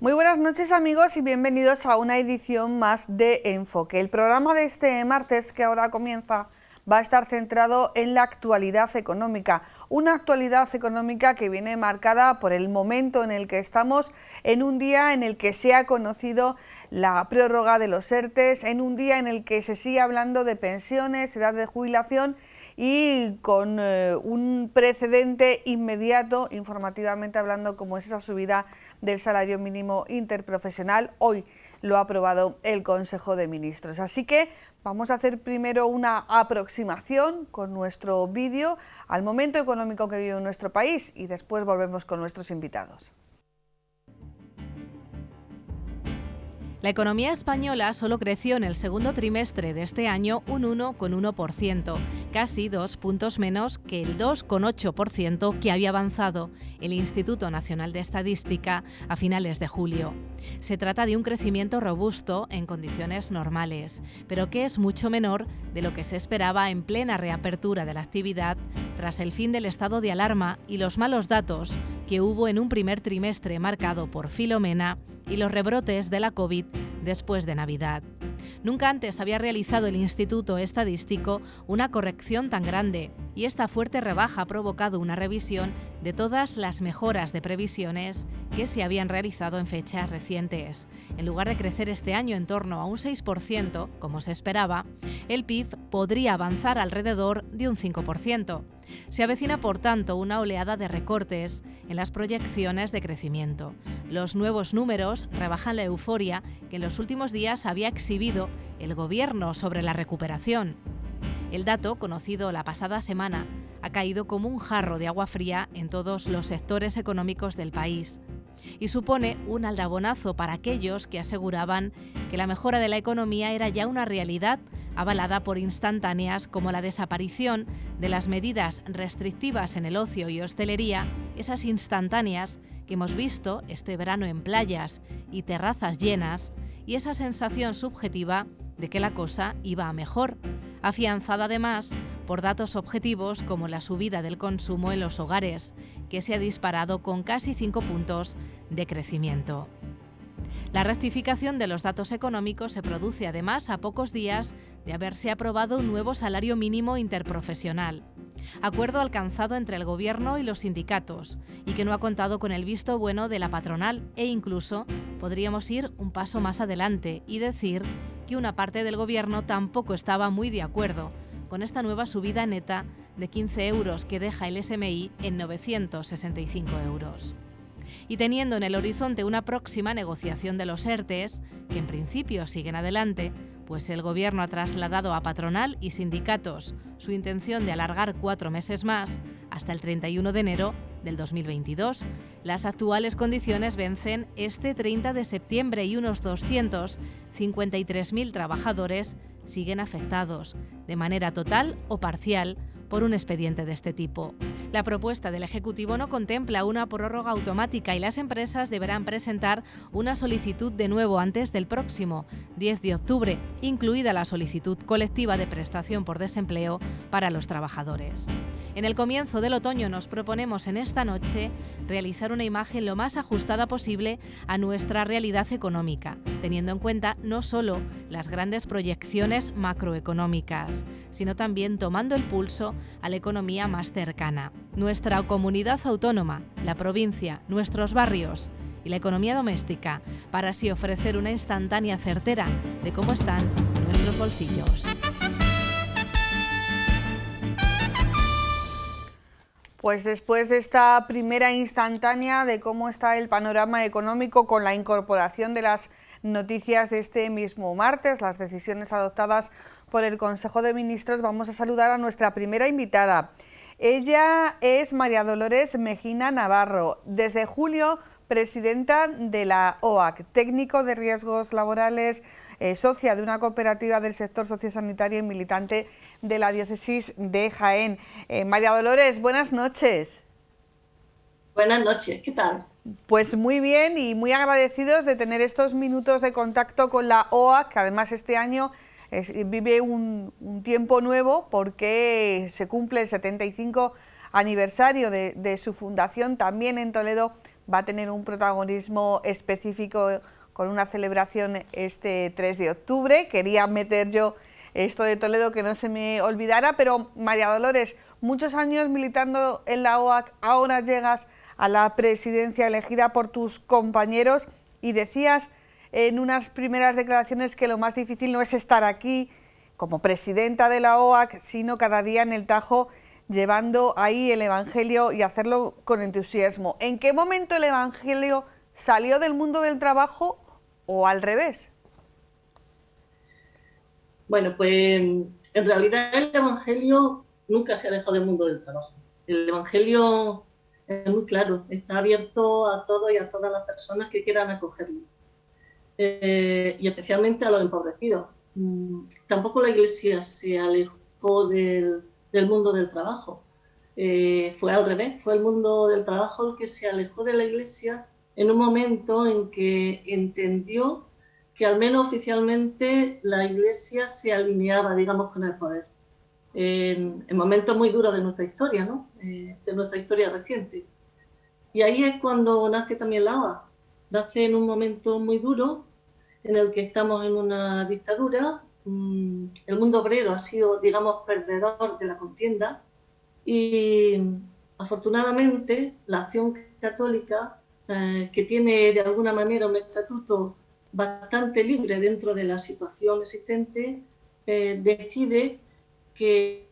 Muy buenas noches amigos y bienvenidos a una edición más de Enfoque. El programa de este martes que ahora comienza va a estar centrado en la actualidad económica. Una actualidad económica que viene marcada por el momento en el que estamos, en un día en el que se ha conocido la prórroga de los ERTEs, en un día en el que se sigue hablando de pensiones, edad de jubilación y con un precedente inmediato, informativamente hablando, como es esa subida del salario mínimo interprofesional. Hoy lo ha aprobado el Consejo de Ministros. Así que vamos a hacer primero una aproximación con nuestro vídeo al momento económico que vive nuestro país y después volvemos con nuestros invitados. La economía española solo creció en el segundo trimestre de este año un 1,1%, casi 2 puntos menos que el 2,8% que había avanzado el Instituto Nacional de Estadística a finales de julio. Se trata de un crecimiento robusto en condiciones normales, pero que es mucho menor de lo que se esperaba en plena reapertura de la actividad tras el fin del estado de alarma y los malos datos que hubo en un primer trimestre marcado por Filomena y los rebrotes de la COVID después de Navidad. Nunca antes había realizado el Instituto Estadístico una corrección tan grande y esta fuerte rebaja ha provocado una revisión de todas las mejoras de previsiones que se habían realizado en fechas recientes. En lugar de crecer este año en torno a un 6%, como se esperaba, el PIB podría avanzar alrededor de un 5%. Se avecina, por tanto, una oleada de recortes en las proyecciones de crecimiento. Los nuevos números rebajan la euforia que en los últimos días había exhibido el Gobierno sobre la recuperación. El dato, conocido la pasada semana, ha caído como un jarro de agua fría en todos los sectores económicos del país y supone un aldabonazo para aquellos que aseguraban que la mejora de la economía era ya una realidad avalada por instantáneas como la desaparición de las medidas restrictivas en el ocio y hostelería, esas instantáneas que hemos visto este verano en playas y terrazas llenas, y esa sensación subjetiva de que la cosa iba a mejor, afianzada además por datos objetivos como la subida del consumo en los hogares, que se ha disparado con casi 5 puntos de crecimiento. La rectificación de los datos económicos se produce además a pocos días de haberse aprobado un nuevo salario mínimo interprofesional, acuerdo alcanzado entre el Gobierno y los sindicatos y que no ha contado con el visto bueno de la patronal, e incluso podríamos ir un paso más adelante y decir que una parte del Gobierno tampoco estaba muy de acuerdo con esta nueva subida neta de 15 euros que deja el SMI en 965 euros. Y teniendo en el horizonte una próxima negociación de los ERTEs, que en principio siguen adelante, pues el Gobierno ha trasladado a patronal y sindicatos su intención de alargar 4 meses más, hasta el 31 de enero del 2022. Las actuales condiciones vencen este 30 de septiembre y unos 253.000 trabajadores siguen afectados, de manera total o parcial, por un expediente de este tipo. La propuesta del Ejecutivo no contempla una prórroga automática y las empresas deberán presentar una solicitud de nuevo antes del próximo 10 de octubre, incluida la solicitud colectiva de prestación por desempleo para los trabajadores. En el comienzo del otoño nos proponemos en esta noche realizar una imagen lo más ajustada posible a nuestra realidad económica, teniendo en cuenta no solo las grandes proyecciones macroeconómicas, sino también tomando el pulso a la economía más cercana, nuestra comunidad autónoma, la provincia, nuestros barrios y la economía doméstica, para así ofrecer una instantánea certera de cómo están nuestros bolsillos. Pues después de esta primera instantánea de cómo está el panorama económico con la incorporación de las noticias de este mismo martes, las decisiones adoptadas por el Consejo de Ministros, vamos a saludar a nuestra primera invitada. Ella es María Dolores Mejina Navarro, desde julio presidenta de la OAC, técnico de riesgos laborales, socia de una cooperativa del sector sociosanitario y militante de la diócesis de Jaén. María Dolores, buenas noches. Buenas noches, ¿qué tal? Pues muy bien y muy agradecidos de tener estos minutos de contacto con la OAC, que además este año vive un tiempo nuevo porque se cumple el 75 aniversario de su fundación también en Toledo, va a tener un protagonismo específico con una celebración este 3 de octubre. Quería meter yo esto de Toledo que no se me olvidara, pero María Dolores, muchos años militando en la OAC, ahora llegas a la presidencia elegida por tus compañeros y decías en unas primeras declaraciones que lo más difícil no es estar aquí como presidenta de la OAC, sino cada día en el Tajo llevando ahí el Evangelio y hacerlo con entusiasmo. ¿En qué momento el Evangelio salió del mundo del trabajo o al revés? Bueno, pues en realidad el Evangelio nunca se ha alejado del mundo del trabajo. El Evangelio es muy claro, está abierto a todos y a todas las personas que quieran acogerlo, y especialmente a los empobrecidos. Tampoco la Iglesia se alejó del mundo del trabajo. Fue al revés, fue el mundo del trabajo el que se alejó de la Iglesia en un momento en que entendió que al menos oficialmente la Iglesia se alineaba, digamos, con el poder. En momentos muy duros de nuestra historia, ¿no? De nuestra historia reciente. Y ahí es cuando nace también la OAC. Nace en un momento muy duro en el que estamos en una dictadura. El mundo obrero ha sido, digamos, perdedor de la contienda y afortunadamente la Acción Católica, que tiene de alguna manera un estatuto bastante libre dentro de la situación existente, decide que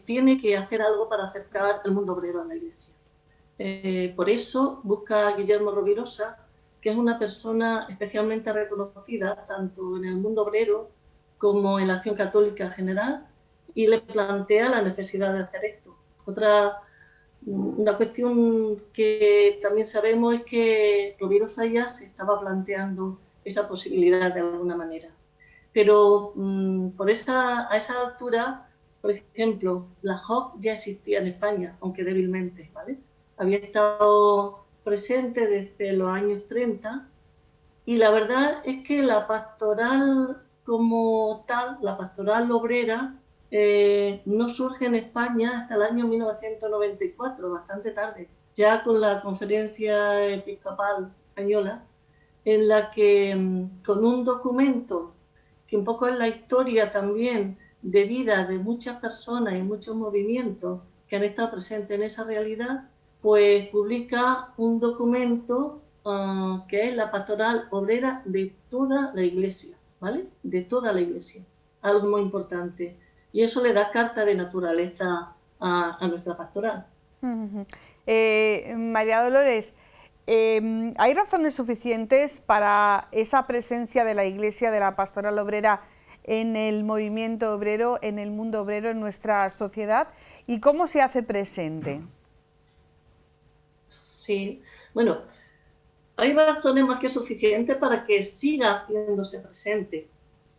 tiene que hacer algo para acercar el mundo obrero a la Iglesia. Por eso busca a Guillermo Rovirosa, que es una persona especialmente reconocida tanto en el mundo obrero como en la Acción Católica en general, y le plantea la necesidad de hacer esto. Una cuestión que también sabemos es que Rovirosa ya se estaba planteando esa posibilidad de alguna manera. Pero a esa altura, por ejemplo, la JOC ya existía en España, aunque débilmente, ¿vale? Había estado presente desde los años 30 y la verdad es que la pastoral como tal, la pastoral obrera, no surge en España hasta el año 1994, bastante tarde, ya con la Conferencia Episcopal Española, en la que con un documento que un poco es la historia también de vida de muchas personas y muchos movimientos que han estado presentes en esa realidad, pues publica un documento que es la pastoral obrera de toda la Iglesia, ¿vale? De toda la Iglesia, algo muy importante. Y eso le da carta de naturaleza a nuestra pastoral. María Dolores, ¿hay razones suficientes para esa presencia de la Iglesia, de la pastoral obrera en el movimiento obrero, en el mundo obrero, en nuestra sociedad? ¿Y cómo se hace presente? Sí, bueno, hay razones más que suficientes para que siga haciéndose presente.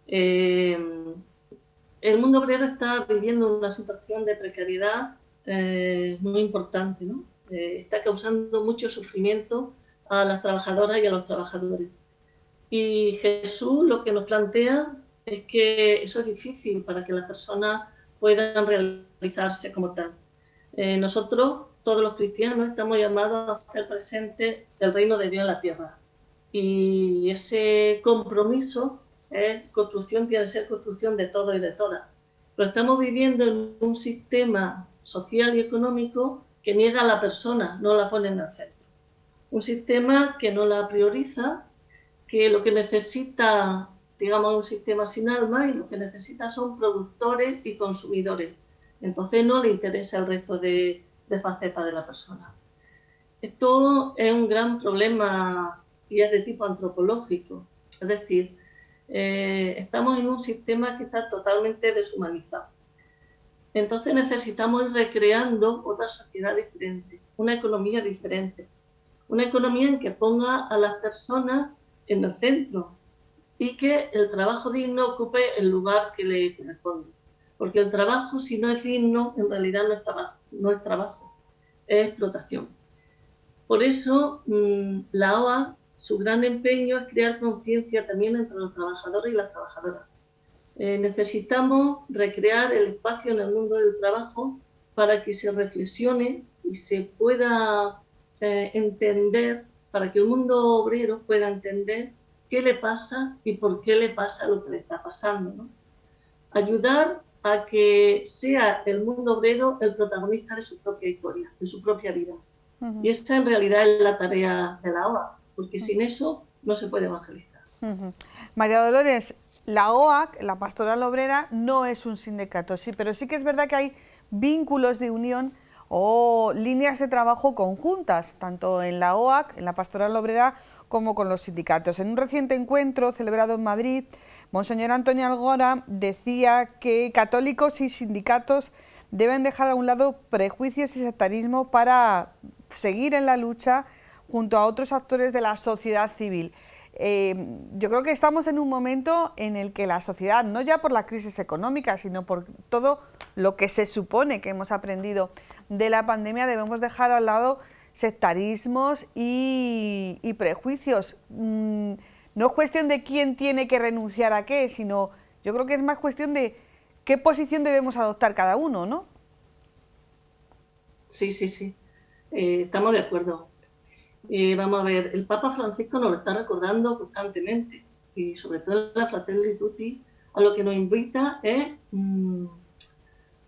El mundo obrero está viviendo una situación de precariedad muy importante, ¿no? Está causando mucho sufrimiento a las trabajadoras y a los trabajadores. Y Jesús lo que nos plantea es que eso es difícil para que las personas puedan realizarse como tal. Nosotros, todos los cristianos, estamos llamados a hacer presente el reino de Dios en la tierra. Y ese compromiso tiene que ser construcción de todos y de todas. Pero estamos viviendo en un sistema social y económico que niega a la persona, no la pone en el centro. Un sistema que no la prioriza, que lo que necesita, digamos, un sistema sin alma, y lo que necesita son productores y consumidores. Entonces no le interesa el resto de facetas de la persona. Esto es un gran problema y es de tipo antropológico. Es decir, estamos en un sistema que está totalmente deshumanizado. Entonces necesitamos ir recreando otra sociedad diferente, una economía diferente. Una economía en que ponga a las personas en el centro y que el trabajo digno ocupe el lugar que le corresponde. Porque el trabajo, si no es digno, en realidad no es trabajo, es explotación. Por eso, la OAC, su gran empeño es crear conciencia también entre los trabajadores y las trabajadoras. Necesitamos recrear el espacio en el mundo del trabajo para que se reflexione y se pueda entender para que el mundo obrero pueda entender qué le pasa y por qué le pasa lo que le está pasando, ¿no? Ayudar a que sea el mundo obrero el protagonista de su propia historia, de su propia vida. Y esa en realidad es la tarea de la OAC, porque sin eso no se puede evangelizar. María Dolores, la OAC, la Pastoral Obrera, no es un sindicato, sí, pero sí que es verdad que hay vínculos de unión o líneas de trabajo conjuntas, tanto en la OAC, en la Pastoral Obrera, como con los sindicatos. En un reciente encuentro celebrado en Madrid, Monseñor Antonio Algora decía que católicos y sindicatos deben dejar a un lado prejuicios y sectarismo para seguir en la lucha junto a otros actores de la sociedad civil. Yo creo que estamos en un momento en el que la sociedad, no ya por la crisis económica, sino por todo lo que se supone que hemos aprendido de la pandemia, debemos dejar al lado sectarismos y prejuicios. No es cuestión de quién tiene que renunciar a qué, sino yo creo que es más cuestión de qué posición debemos adoptar cada uno, ¿no? Sí, sí, sí. Estamos de acuerdo. Vamos a ver, el Papa Francisco nos lo está recordando constantemente, y sobre todo en la Fratelli Tutti, a lo que nos invita es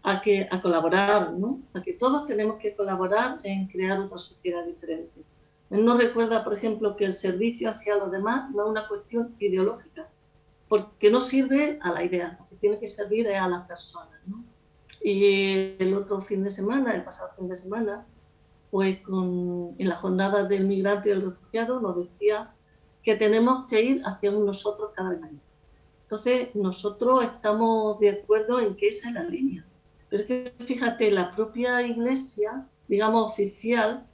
a colaborar, ¿no? A que todos tenemos que colaborar en crear otra sociedad diferente. Él nos recuerda, por ejemplo, que el servicio hacia los demás no es una cuestión ideológica, porque no sirve a la idea, lo que tiene que servir es a las personas, ¿no? Y el otro fin de semana, el pasado fin de semana, pues en la jornada del migrante y del refugiado nos decía que tenemos que ir hacia un nosotros cada vez más. Entonces, nosotros estamos de acuerdo en que esa es la línea. Pero es que, fíjate, la propia Iglesia, digamos, oficial,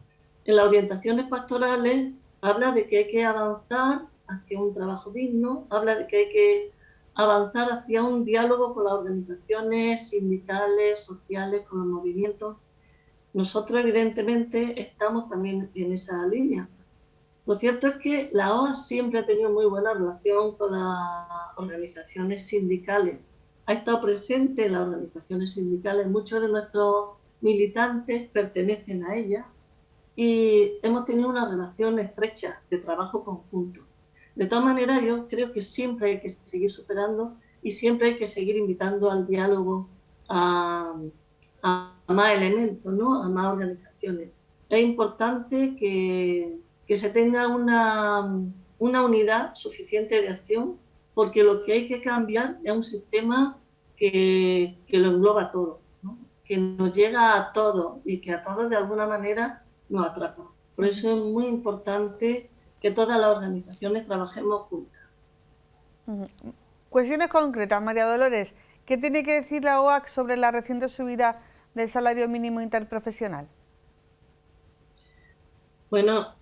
en las orientaciones pastorales, habla de que hay que avanzar hacia un trabajo digno, habla de que hay que avanzar hacia un diálogo con las organizaciones sindicales, sociales, con los movimientos. Nosotros, evidentemente, estamos también en esa línea. Lo cierto es que la OAS siempre ha tenido muy buena relación con las organizaciones sindicales. Ha estado presente en las organizaciones sindicales, muchos de nuestros militantes pertenecen a ellas y hemos tenido una relación estrecha de trabajo conjunto. De todas maneras, yo creo que siempre hay que seguir superando y siempre hay que seguir invitando al diálogo a más elementos, ¿no? A más organizaciones. Es importante que se tenga una unidad suficiente de acción, porque lo que hay que cambiar es un sistema que lo engloba todo, ¿no? Que nos llega a todos y que a todos de alguna manera nos atrapa. Por eso es muy importante que todas las organizaciones trabajemos juntas. Cuestiones concretas, María Dolores. ¿Qué tiene que decir la OAC sobre la reciente subida del salario mínimo interprofesional? Bueno,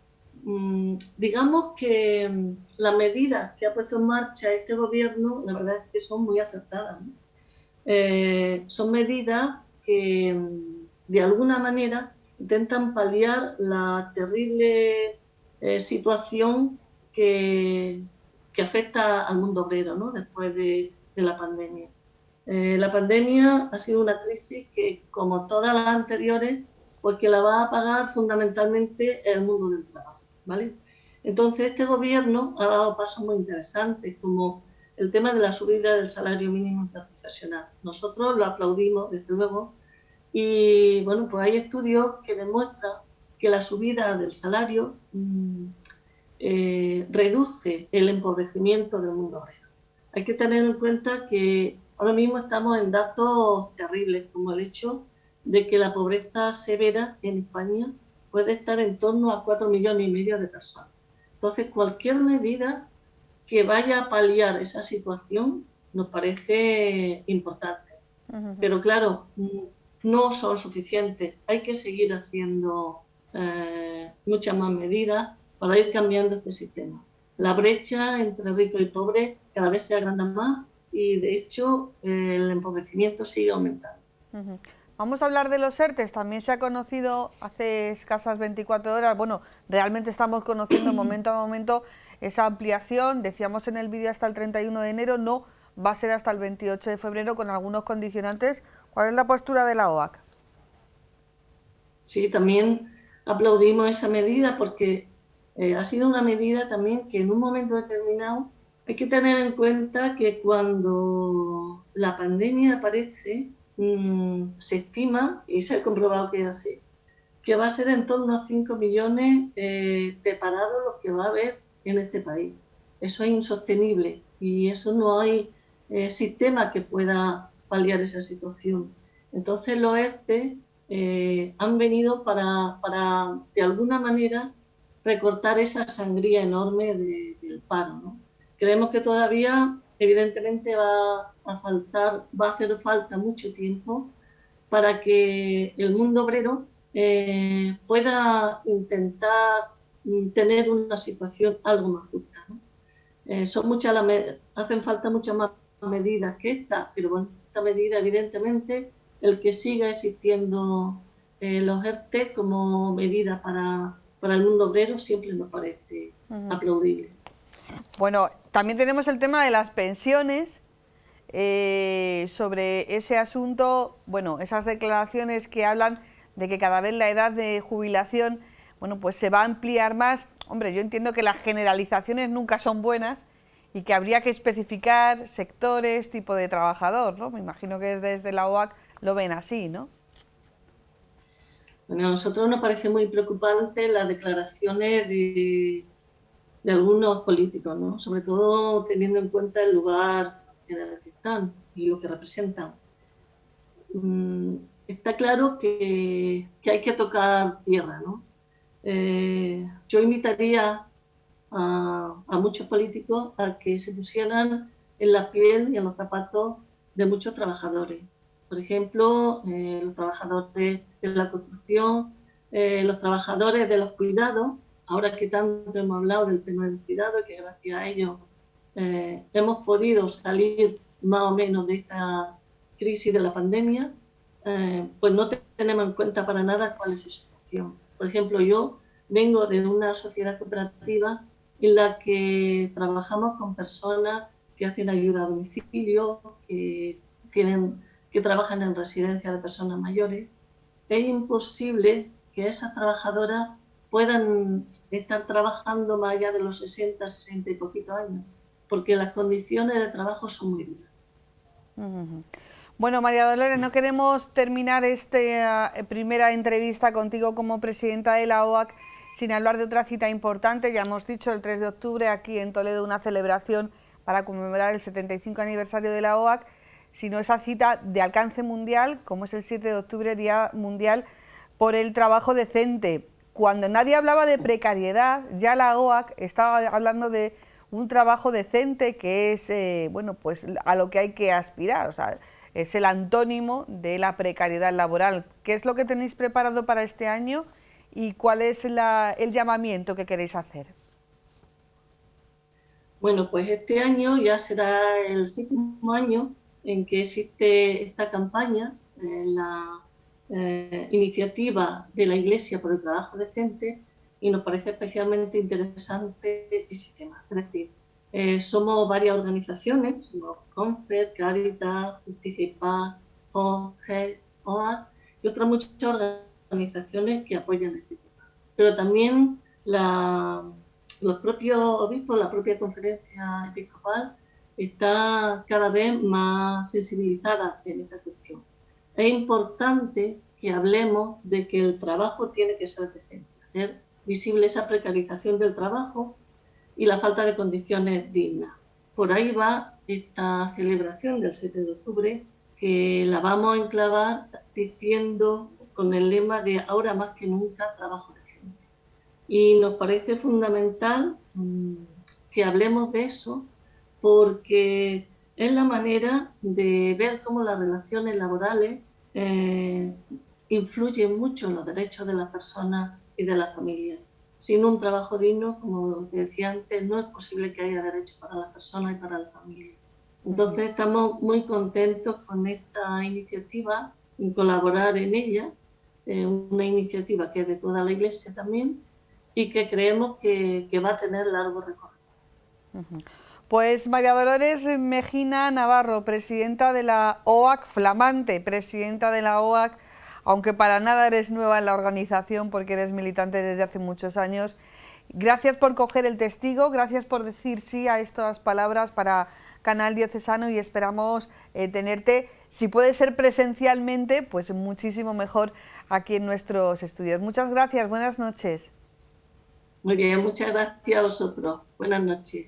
digamos que las medidas que ha puesto en marcha este gobierno, la verdad es que son muy acertadas, ¿no? Son medidas que de alguna manera intentan paliar la terrible situación que afecta al mundo obrero, ¿no? Después de la pandemia. La pandemia ha sido una crisis que, como todas las anteriores, pues que la va a pagar fundamentalmente el mundo del trabajo, ¿vale? Entonces, este gobierno ha dado pasos muy interesantes, como el tema de la subida del salario mínimo interprofesional. Nosotros lo aplaudimos, desde luego, y bueno, pues hay estudios que demuestran que la subida del salario reduce el empobrecimiento del mundo obrero. Hay que tener en cuenta que ahora mismo estamos en datos terribles, como el hecho de que la pobreza severa en España puede estar en torno a 4,5 millones de personas. Entonces, cualquier medida que vaya a paliar esa situación nos parece importante. Pero claro, no son suficientes. Hay que seguir haciendo muchas más medidas para ir cambiando este sistema. La brecha entre ricos y pobres cada vez se agranda más y, de hecho, el empobrecimiento sigue aumentando. Vamos a hablar de los ERTEs. También se ha conocido hace escasas 24 horas, bueno, realmente estamos conociendo momento a momento esa ampliación. Decíamos en el vídeo hasta el 31 de enero, no, va a ser hasta el 28 de febrero con algunos condicionantes. ¿Cuál es la postura de la OAC? Sí, también aplaudimos esa medida porque Ha sido una medida también que en un momento determinado hay que tener en cuenta que cuando la pandemia aparece, se estima, y se ha comprobado que es así, que va a ser en torno a 5 millones de parados los que va a haber en este país. Eso es insostenible y eso no hay sistema que pueda paliar esa situación. Entonces los ERTE han venido para, de alguna manera, recortar esa sangría enorme del paro, ¿no? Creemos que todavía, evidentemente, va a hacer falta mucho tiempo para que el mundo obrero pueda intentar tener una situación algo más justa, ¿no? Hacen falta muchas más medidas que esta, pero bueno, esta medida, evidentemente, el que siga existiendo los ERTE como medida para el mundo obrero siempre nos parece aplaudible. Bueno, también tenemos el tema de las pensiones. Sobre ese asunto, bueno, esas declaraciones que hablan de que cada vez la edad de jubilación, bueno, pues se va a ampliar más. Hombre, yo entiendo que las generalizaciones nunca son buenas y que habría que especificar sectores, tipo de trabajador, ¿no? Me imagino que desde la OAC lo ven así, ¿no? Bueno, a nosotros nos parece muy preocupante las declaraciones de algunos políticos, ¿no? Sobre todo teniendo en cuenta el lugar en el que están y lo que representan. Está claro que hay que tocar tierra, ¿no? Yo invitaría a muchos políticos a que se pusieran en la piel y en los zapatos de muchos trabajadores. Por ejemplo, los trabajadores de la construcción, los trabajadores de los cuidados. Ahora que tanto hemos hablado del tema del cuidado, que gracias a ellos hemos podido salir más o menos de esta crisis de la pandemia, pues no tenemos en cuenta para nada cuál es su situación. Por ejemplo, yo vengo de una sociedad cooperativa en la que trabajamos con personas que hacen ayuda a domicilio, que trabajan en residencias de personas mayores. Es imposible que esas trabajadoras puedan estar trabajando más allá de los 60, 60 y poquitos años, porque las condiciones de trabajo son muy duras. Bueno, María Dolores, no queremos terminar esta primera entrevista contigo como presidenta de la OAC sin hablar de otra cita importante. Ya hemos dicho, el 3 de octubre aquí en Toledo una celebración para conmemorar el 75 aniversario de la OAC, sino esa cita de alcance mundial, como es el 7 de octubre, Día Mundial por el Trabajo Decente. Cuando nadie hablaba de precariedad, ya la OAC estaba hablando de un trabajo decente, que es bueno, pues a lo que hay que aspirar, o sea, es el antónimo de la precariedad laboral. ¿Qué es lo que tenéis preparado para este año y cuál es el llamamiento que queréis hacer? Bueno, pues este año ya será el 7º año en que existe esta campaña, la iniciativa de la Iglesia por el trabajo decente, y nos parece especialmente interesante ese tema. Es decir, somos varias organizaciones, somos CONFER, Cáritas, Justicia y Paz, JONGE, OAC y otras muchas organizaciones que apoyan este tema. Pero también los propios obispos, la propia conferencia episcopal está cada vez más sensibilizada en esta cuestión. Es importante que hablemos de que el trabajo tiene que ser decente, hacer visible esa precarización del trabajo y la falta de condiciones dignas. Por ahí va esta celebración del 7 de octubre, que la vamos a enclavar diciendo con el lema de ahora más que nunca trabajo decente. Y nos parece fundamental que hablemos de eso, porque es la manera de ver cómo las relaciones laborales influyen mucho en los derechos de las personas y de las familias. Sin un trabajo digno, como te decía antes, no es posible que haya derechos para las personas y para la familia. Entonces estamos muy contentos con esta iniciativa, en colaborar en ella, una iniciativa que es de toda la Iglesia también y que creemos que va a tener largo recorrido. Pues María Dolores Mejina Navarro, presidenta de la OAC, flamante presidenta de la OAC, aunque para nada eres nueva en la organización porque eres militante desde hace muchos años, Gracias por coger el testigo, gracias por decir sí a estas palabras para Canal Diocesano y esperamos tenerte, si puede ser presencialmente, pues muchísimo mejor aquí en nuestros estudios. Muchas gracias, buenas noches. Muy bien, muchas gracias a vosotros. Buenas noches.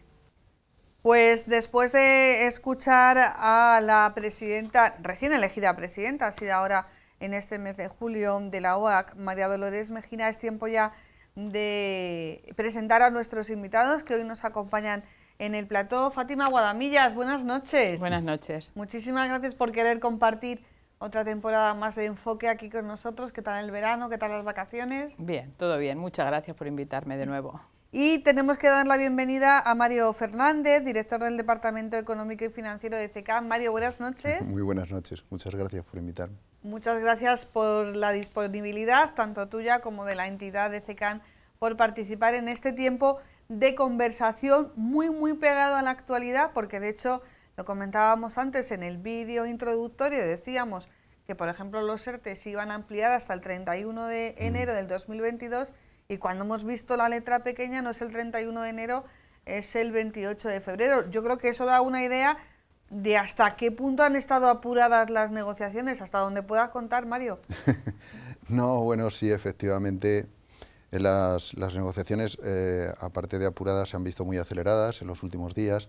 Pues después de escuchar a la presidenta, recién elegida presidenta, ha sido ahora en este mes de julio, de la OAC, María Dolores Mejina, es tiempo ya de presentar a nuestros invitados que hoy nos acompañan en el plató. Fátima Guadamillas, buenas noches. Buenas noches. Muchísimas gracias por querer compartir otra temporada más de Enfoque aquí con nosotros. ¿Qué tal el verano? ¿Qué tal las vacaciones? Bien, todo bien. Muchas gracias por invitarme de nuevo. Y tenemos que dar la bienvenida a Mario Fernández, director del Departamento Económico y Financiero de CECAN. Mario, buenas noches. Muy buenas noches. Muchas gracias por invitarme. Muchas gracias por la disponibilidad, tanto tuya como de la entidad de CECAN, por participar en este tiempo de conversación muy pegado a la actualidad, porque de hecho, lo comentábamos antes en el vídeo introductorio, decíamos que, por ejemplo, los ERTE se iban a ampliar hasta el 31 de enero del 2022 y cuando hemos visto la letra pequeña no es el 31 de enero, es el 28 de febrero. Yo creo que eso da una idea de hasta qué punto han estado apuradas las negociaciones, hasta donde puedas contar, Mario. No, bueno, sí, efectivamente, las negociaciones, aparte de apuradas, se han visto muy aceleradas en los últimos días.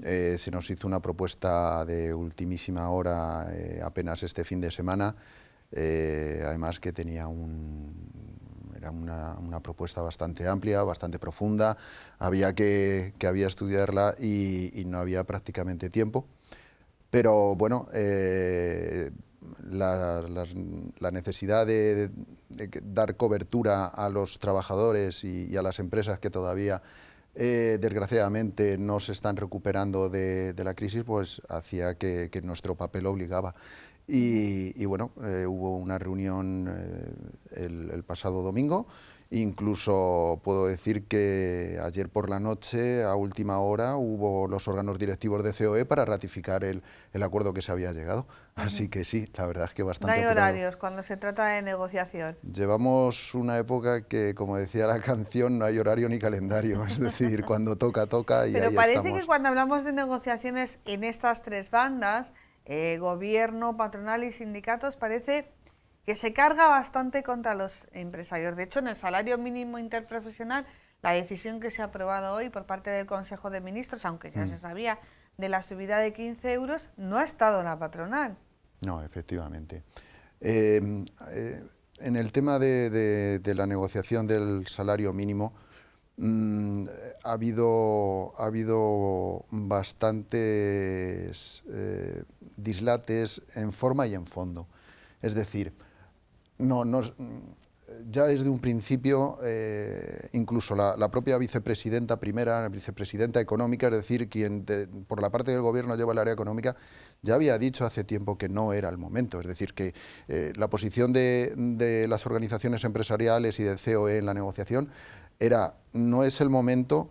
Se nos hizo una propuesta de ultimísima hora apenas este fin de semana, además que tenía era una propuesta bastante amplia, bastante profunda, había que estudiarla y no había prácticamente tiempo, pero bueno, la necesidad de dar cobertura a los trabajadores y a las empresas que todavía desgraciadamente no se están recuperando de la crisis, pues hacía que nuestro papel obligaba. Y bueno, hubo una reunión el pasado domingo, incluso puedo decir que ayer por la noche, a última hora, hubo los órganos directivos de COE para ratificar el acuerdo que se había llegado. Así que sí, la verdad es que bastante No hay apurado. horarios cuando se trata de negociación. Llevamos una época que, como decía la canción, no hay horario ni calendario, es decir, cuando toca, toca y Pero ahí parece estamos. que cuando hablamos de negociaciones en estas tres bandas, gobierno, patronal y sindicatos, parece que se carga bastante contra los empresarios. De hecho, en el salario mínimo interprofesional, la decisión que se ha aprobado hoy por parte del Consejo de Ministros, aunque ya se sabía de la subida de 15 euros, no ha estado en la patronal. No, efectivamente. En el tema de la negociación del salario mínimo, ha habido bastantes dislates en forma y en fondo. Es decir, ya desde un principio, incluso la propia vicepresidenta primera, la vicepresidenta económica, es decir, quien por la parte del gobierno lleva el área económica, ya había dicho hace tiempo que no era el momento. Es decir, que la posición de las organizaciones empresariales y del COE en la negociación era: no es el momento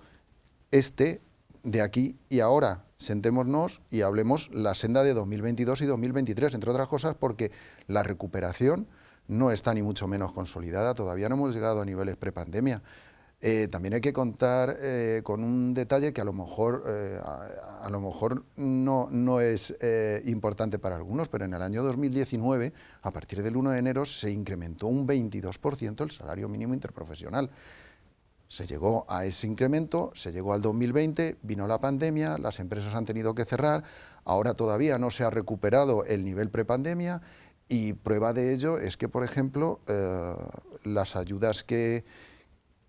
de aquí y ahora. Sentémonos y hablemos la senda de 2022 y 2023, entre otras cosas porque la recuperación no está ni mucho menos consolidada, todavía no hemos llegado a niveles prepandemia. También hay que contar con un detalle que a lo mejor no es importante para algunos, pero en el año 2019, a partir del 1 de enero, se incrementó un 22% el salario mínimo interprofesional. Se llegó a ese incremento, se llegó al 2020, vino la pandemia, las empresas han tenido que cerrar, ahora todavía no se ha recuperado el nivel prepandemia y prueba de ello es que, por ejemplo, las ayudas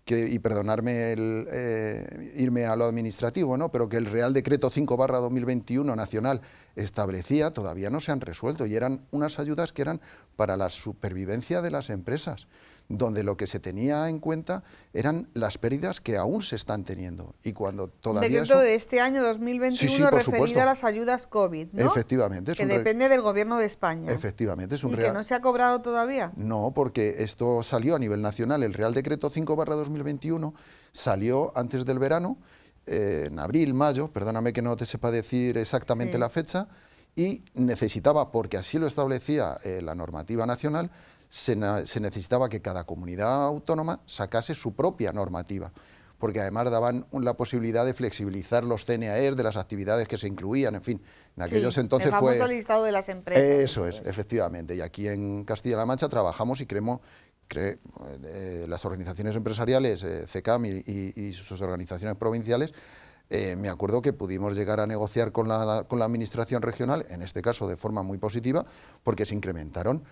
y perdonarme irme a lo administrativo, ¿no?, pero que el Real Decreto 5/2021 nacional establecía, todavía no se han resuelto y eran unas ayudas que eran para la supervivencia de las empresas, donde lo que se tenía en cuenta eran las pérdidas que aún se están teniendo. Y cuando todavía Decreto de este año 2021 sí, por referido supuesto. a las ayudas COVID, ¿no? Efectivamente. Que depende del Gobierno de España. Efectivamente. ¿Y que no se ha cobrado todavía? No, porque esto salió a nivel nacional. El Real Decreto 5/2021 salió antes del verano, en abril, mayo, perdóname que no te sepa decir exactamente la fecha, y necesitaba, porque así lo establecía la normativa nacional, se necesitaba que cada comunidad autónoma sacase su propia normativa, porque además daban la posibilidad de flexibilizar los CNAER de las actividades que se incluían, en fin, en aquellos entonces el famoso listado de las empresas. Eso es, efectivamente, y aquí en Castilla-La Mancha trabajamos y creemos, las organizaciones empresariales, CECAM y sus organizaciones provinciales, me acuerdo que pudimos llegar a negociar con la administración regional, en este caso de forma muy positiva, porque se incrementaron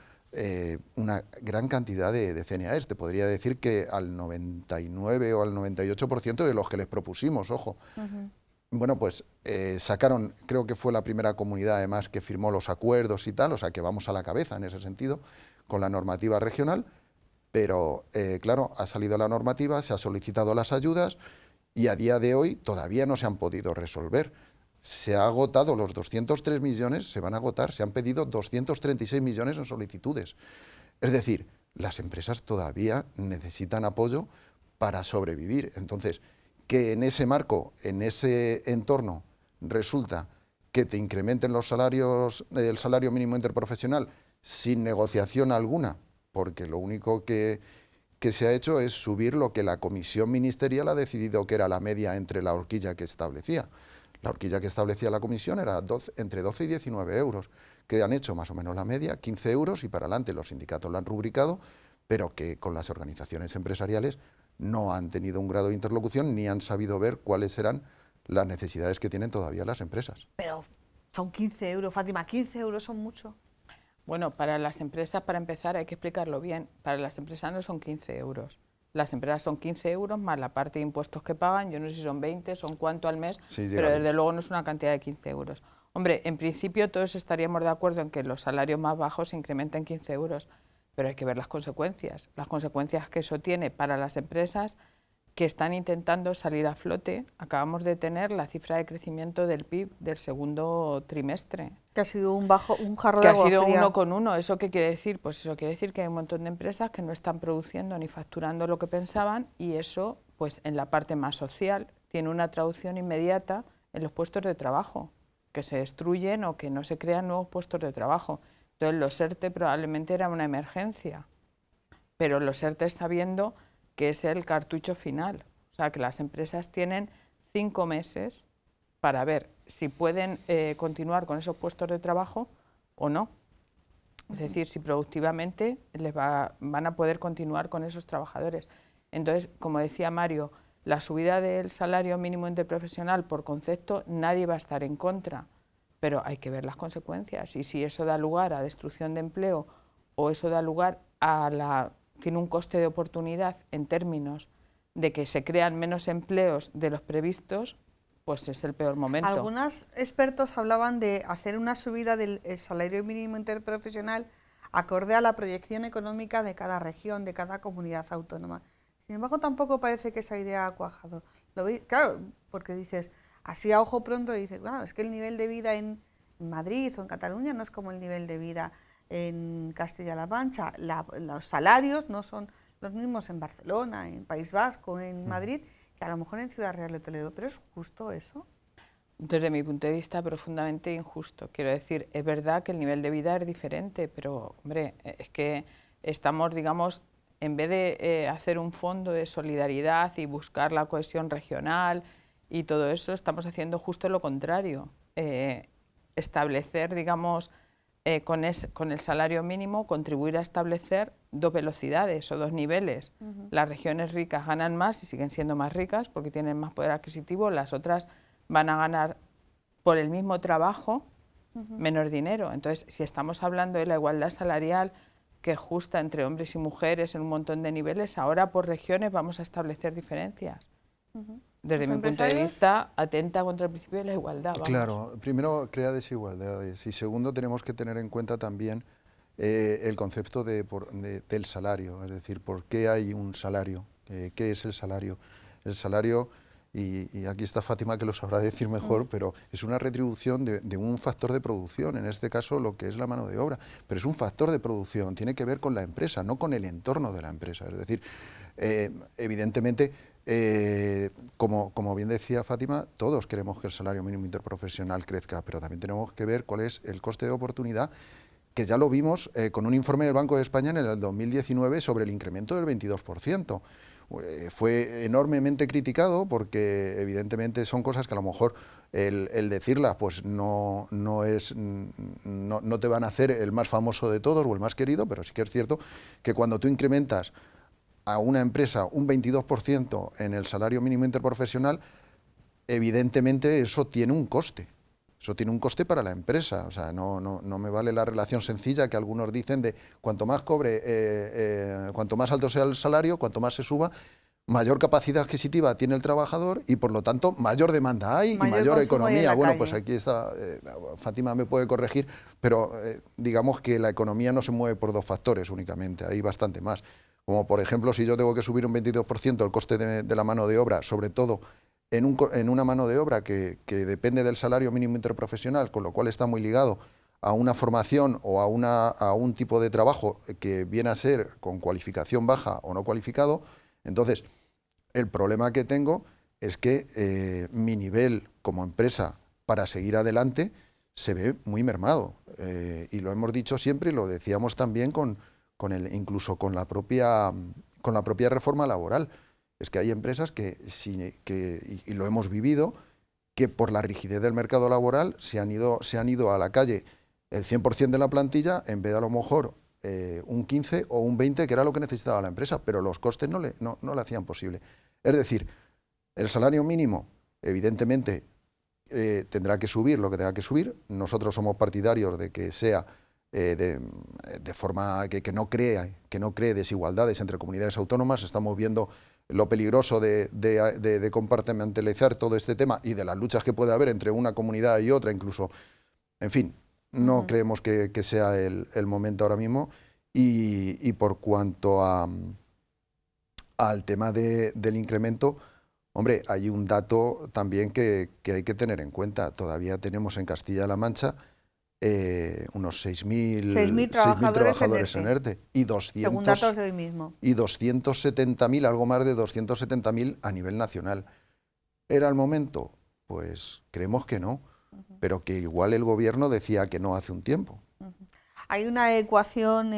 una gran cantidad de CNAEs. Te podría decir que al 99 o al 98% de los que les propusimos, ojo. Bueno, pues sacaron, creo que fue la primera comunidad además que firmó los acuerdos y tal, o sea que vamos a la cabeza en ese sentido con la normativa regional, pero claro, ha salido la normativa, se han solicitado las ayudas y a día de hoy todavía no se han podido resolver. Se ha agotado los 203 millones, se van a agotar, se han pedido 236 millones en solicitudes. Es decir, las empresas todavía necesitan apoyo para sobrevivir. Entonces, que en ese marco, en ese entorno, resulta que te incrementen los salarios, el salario mínimo interprofesional sin negociación alguna, porque lo único que se ha hecho es subir lo que la comisión ministerial ha decidido que era la media entre la horquilla que establecía. La horquilla que establecía la comisión era entre 12 y 19 euros, que han hecho más o menos la media, 15 euros y para adelante. Los sindicatos lo han rubricado, pero que con las organizaciones empresariales no han tenido un grado de interlocución ni han sabido ver cuáles serán las necesidades que tienen todavía las empresas. Pero son 15 euros, Fátima, 15 euros son mucho. Bueno, para las empresas, para empezar, hay que explicarlo bien. Para las empresas no son 15 euros. Las empresas son 15 euros más la parte de impuestos que pagan, yo no sé si son 20, son cuánto al mes, Sí, pero desde luego no es una cantidad de 15 euros. Hombre, en principio todos estaríamos de acuerdo en que los salarios más bajos se incrementen 15 euros, pero hay que ver las consecuencias que eso tiene para las empresas que están intentando salir a flote. Acabamos de tener la cifra de crecimiento del PIB del segundo trimestre. Que ha sido un jarro Que de ha agua sido fría. 1,1. ¿Eso qué quiere decir? Pues eso quiere decir que hay un montón de empresas que no están produciendo ni facturando lo que pensaban y eso, pues en la parte más social, tiene una traducción inmediata en los puestos de trabajo, que se destruyen o que no se crean nuevos puestos de trabajo. Entonces los ERTE probablemente era una emergencia, pero los ERTE sabiendo que es el cartucho final. O sea, que las empresas tienen 5 meses para ver si pueden continuar con esos puestos de trabajo o no. Es decir, si productivamente van a poder continuar con esos trabajadores. Entonces, como decía Mario, la subida del salario mínimo interprofesional, por concepto, nadie va a estar en contra, pero hay que ver las consecuencias. Y si eso da lugar a destrucción de empleo o eso da lugar tiene un coste de oportunidad en términos de que se crean menos empleos de los previstos, pues es el peor momento. Algunos expertos hablaban de hacer una subida del salario mínimo interprofesional acorde a la proyección económica de cada región, de cada comunidad autónoma. Sin embargo, tampoco parece que esa idea ha cuajado. Claro, porque dices, así a ojo pronto, dices, bueno, es que el nivel de vida en Madrid o en Cataluña no es como el nivel de vida en Castilla-La Mancha. Los salarios no son los mismos en Barcelona, en País Vasco, en Madrid, que a lo mejor en Ciudad Real de Toledo. ¿Pero es justo eso? Desde mi punto de vista, profundamente injusto. Quiero decir, es verdad que el nivel de vida es diferente, pero, hombre, es que estamos, digamos, en vez de hacer un fondo de solidaridad y buscar la cohesión regional y todo eso, estamos haciendo justo lo contrario. Establecer, digamos, con el salario mínimo, contribuir a establecer 2 velocidades o 2 niveles. Las regiones ricas ganan más y siguen siendo más ricas porque tienen más poder adquisitivo, las otras van a ganar por el mismo trabajo menos dinero. Entonces, si estamos hablando de la igualdad salarial que es justa entre hombres y mujeres en un montón de niveles, ahora por regiones vamos a establecer diferencias. Desde mi punto de vista, atenta contra el principio de la igualdad. Vamos. Claro, primero crea desigualdades y segundo tenemos que tener en cuenta también el concepto del salario, es decir, ¿por qué hay un salario? ¿Qué es el salario? El salario, y aquí está Fátima que lo sabrá decir mejor, pero es una retribución de un factor de producción, en este caso lo que es la mano de obra, pero es un factor de producción, tiene que ver con la empresa, no con el entorno de la empresa, es decir, evidentemente, como bien decía Fátima, todos queremos que el salario mínimo interprofesional crezca, pero también tenemos que ver cuál es el coste de oportunidad que ya lo vimos con un informe del Banco de España en el 2019 sobre el incremento del 22%. Fue enormemente criticado porque evidentemente son cosas que a lo mejor el decirlas pues no te van a hacer el más famoso de todos o el más querido, pero sí que es cierto que cuando tú incrementas a una empresa un 22% en el salario mínimo interprofesional, evidentemente eso tiene un coste. Eso tiene un coste para la empresa. O sea, no me vale la relación sencilla que algunos dicen de cuanto más cobre, cuanto más alto sea el salario, cuanto más se suba, mayor capacidad adquisitiva tiene el trabajador y por lo tanto mayor demanda hay y mayor economía. Bueno, pues aquí está, Fátima me puede corregir, pero digamos que la economía no se mueve por dos factores únicamente, hay bastante más. Como por ejemplo, si yo tengo que subir un 22% el coste de la mano de obra, sobre todo en una mano de obra que depende del salario mínimo interprofesional, con lo cual está muy ligado a una formación o a un tipo de trabajo que viene a ser con cualificación baja o no cualificado, entonces el problema que tengo es que mi nivel como empresa para seguir adelante se ve muy mermado. Y lo hemos dicho siempre y lo decíamos también incluso con la propia reforma laboral. Es que hay empresas y lo hemos vivido, que por la rigidez del mercado laboral se han ido a la calle el 100% de la plantilla en vez de a lo mejor un 15 o un 20, que era lo que necesitaba la empresa, pero los costes no le hacían posible. Es decir, el salario mínimo, evidentemente, tendrá que subir lo que tenga que subir. Nosotros somos partidarios de que sea de forma que no cree desigualdades entre comunidades autónomas. Estamos viendo lo peligroso de compartimentalizar todo este tema y de las luchas que puede haber entre una comunidad y otra, incluso, en fin, no creemos que sea el momento ahora mismo. Y por cuanto al tema del incremento, hombre, hay un dato también que hay que tener en cuenta. Todavía tenemos en Castilla-La Mancha unos 6.000 trabajadores en ERTE y 200, según datos de hoy mismo. Y 270.000, algo más de 270.000 a nivel nacional. ¿Era el momento? Pues creemos que no, pero que igual el gobierno decía que no hace un tiempo. Hay una ecuación,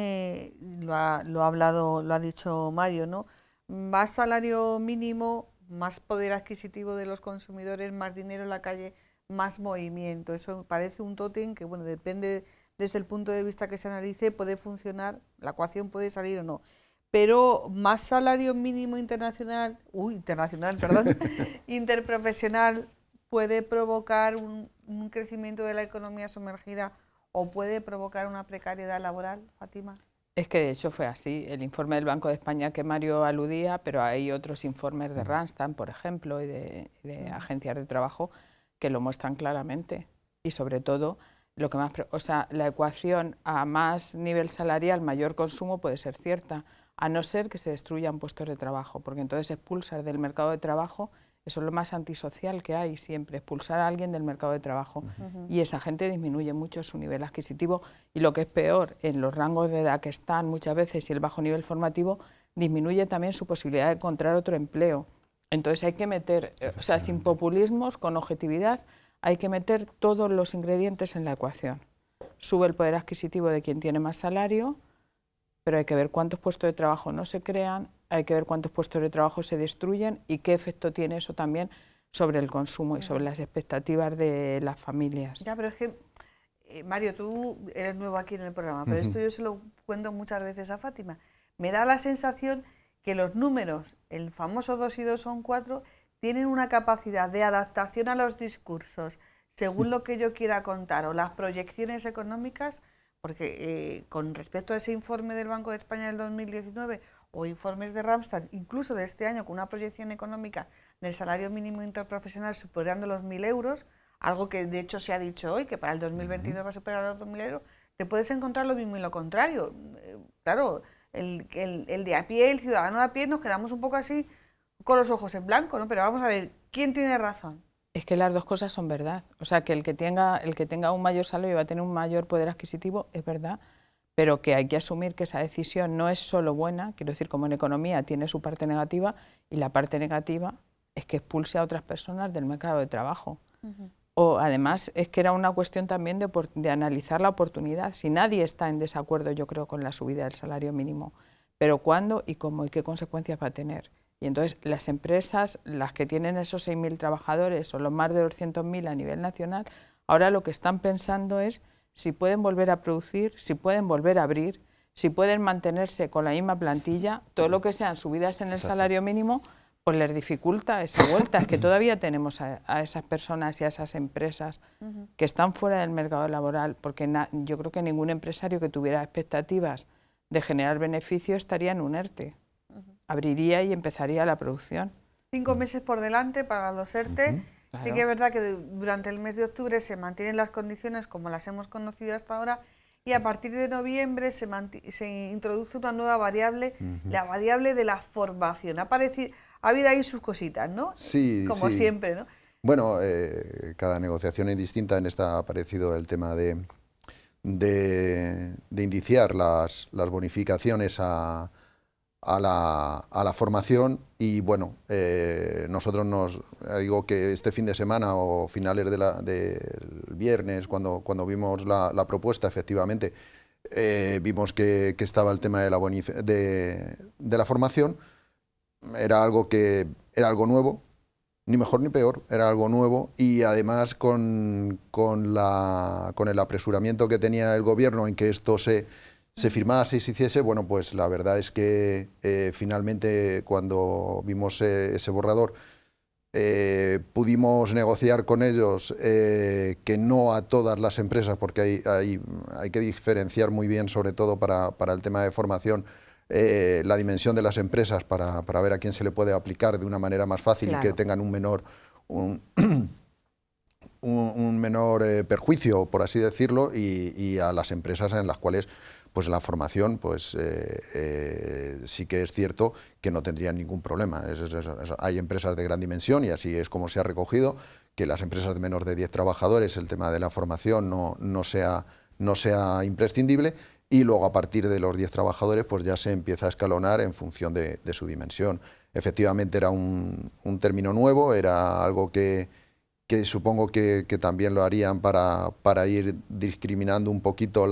lo ha dicho Mario, ¿no? Más salario mínimo, más poder adquisitivo de los consumidores, más dinero en la calle, más movimiento. Eso parece un tótem que, bueno, depende desde el punto de vista que se analice, puede funcionar, la ecuación puede salir o no. Pero más salario mínimo interprofesional puede provocar un crecimiento de la economía sumergida o puede provocar una precariedad laboral, Fátima. Es que de hecho fue así. El informe del Banco de España que Mario aludía, pero hay otros informes de Randstad, por ejemplo, y de agencias de trabajo que lo muestran claramente. Y sobre todo, la ecuación a más nivel salarial, mayor consumo puede ser cierta, a no ser que se destruyan puestos de trabajo, porque entonces expulsar del mercado de trabajo, eso es lo más antisocial que hay siempre, expulsar a alguien del mercado de trabajo. Y esa gente disminuye mucho su nivel adquisitivo y lo que es peor, en los rangos de edad que están muchas veces y el bajo nivel formativo, disminuye también su posibilidad de encontrar otro empleo. Entonces hay que meter, sin populismos, con objetividad, hay que meter todos los ingredientes en la ecuación. Sube el poder adquisitivo de quien tiene más salario, pero hay que ver cuántos puestos de trabajo no se crean, hay que ver cuántos puestos de trabajo se destruyen y qué efecto tiene eso también sobre el consumo y sobre las expectativas de las familias. Ya, pero es que, Mario, tú eres nuevo aquí en el programa, pero esto yo se lo cuento muchas veces a Fátima. Me da la sensación que los números, el famoso 2 y 2 son 4, tienen una capacidad de adaptación a los discursos según lo que yo quiera contar o las proyecciones económicas, porque con respecto a ese informe del Banco de España del 2019 o informes de Randstad, incluso de este año, con una proyección económica del salario mínimo interprofesional superando los 1.000 euros, algo que de hecho se ha dicho hoy, que para el 2022 va a superar los 2.000 euros, te puedes encontrar lo mismo y lo contrario. Claro, el de a pie, el ciudadano de a pie, nos quedamos un poco así con los ojos en blanco, ¿no? Pero vamos a ver, ¿quién tiene razón? Es que las dos cosas son verdad. O sea, que el que tenga un mayor salario va a tener un mayor poder adquisitivo, es verdad, pero que hay que asumir que esa decisión no es solo buena, quiero decir, como en economía tiene su parte negativa, y la parte negativa es que expulse a otras personas del mercado de trabajo. O además es que era una cuestión también de analizar la oportunidad. Si nadie está en desacuerdo, yo creo, con la subida del salario mínimo, pero cuándo y cómo y qué consecuencias va a tener. Y entonces las empresas, las que tienen esos 6.000 trabajadores o los más de 200.000 a nivel nacional, ahora lo que están pensando es si pueden volver a producir, si pueden volver a abrir, si pueden mantenerse con la misma plantilla. Todo lo que sean subidas en el salario mínimo pues les dificulta esa vuelta. Es que todavía tenemos a esas personas y a esas empresas que están fuera del mercado laboral, porque yo creo que ningún empresario que tuviera expectativas de generar beneficio estaría en un ERTE. Abriría y empezaría la producción. 5 meses por delante para los ERTE. Claro. Sí que es verdad que durante el mes de octubre se mantienen las condiciones como las hemos conocido hasta ahora, y a partir de noviembre se introduce una nueva variable, la variable de la formación. Ha habido ahí sus cositas, ¿no? Sí, como sí. siempre, ¿no? Bueno, cada negociación es distinta. En esta ha aparecido el tema de indiciar las bonificaciones a la formación, y bueno, nosotros digo que este fin de semana o finales del viernes, cuando vimos la propuesta, efectivamente, vimos que estaba el tema de la formación. Era algo nuevo, ni mejor ni peor, era algo nuevo, y además con el apresuramiento que tenía el gobierno en que esto se firmase y se hiciese, bueno, pues la verdad es que finalmente cuando vimos ese borrador pudimos negociar con ellos que no a todas las empresas, porque hay que diferenciar muy bien, sobre todo para el tema de formación, la dimensión de las empresas para ver a quién se le puede aplicar de una manera más fácil, claro, y que tengan un menor perjuicio, por así decirlo, y a las empresas en las cuales pues la formación pues sí que es cierto que no tendrían ningún problema. Hay empresas de gran dimensión, y así es como se ha recogido, que las empresas de menos de 10 trabajadores el tema de la formación no sea imprescindible, y luego a partir de los 10 trabajadores pues ya se empieza a escalonar en función de su dimensión. Efectivamente era un término nuevo, era algo que supongo que también lo harían para ir discriminando un poquito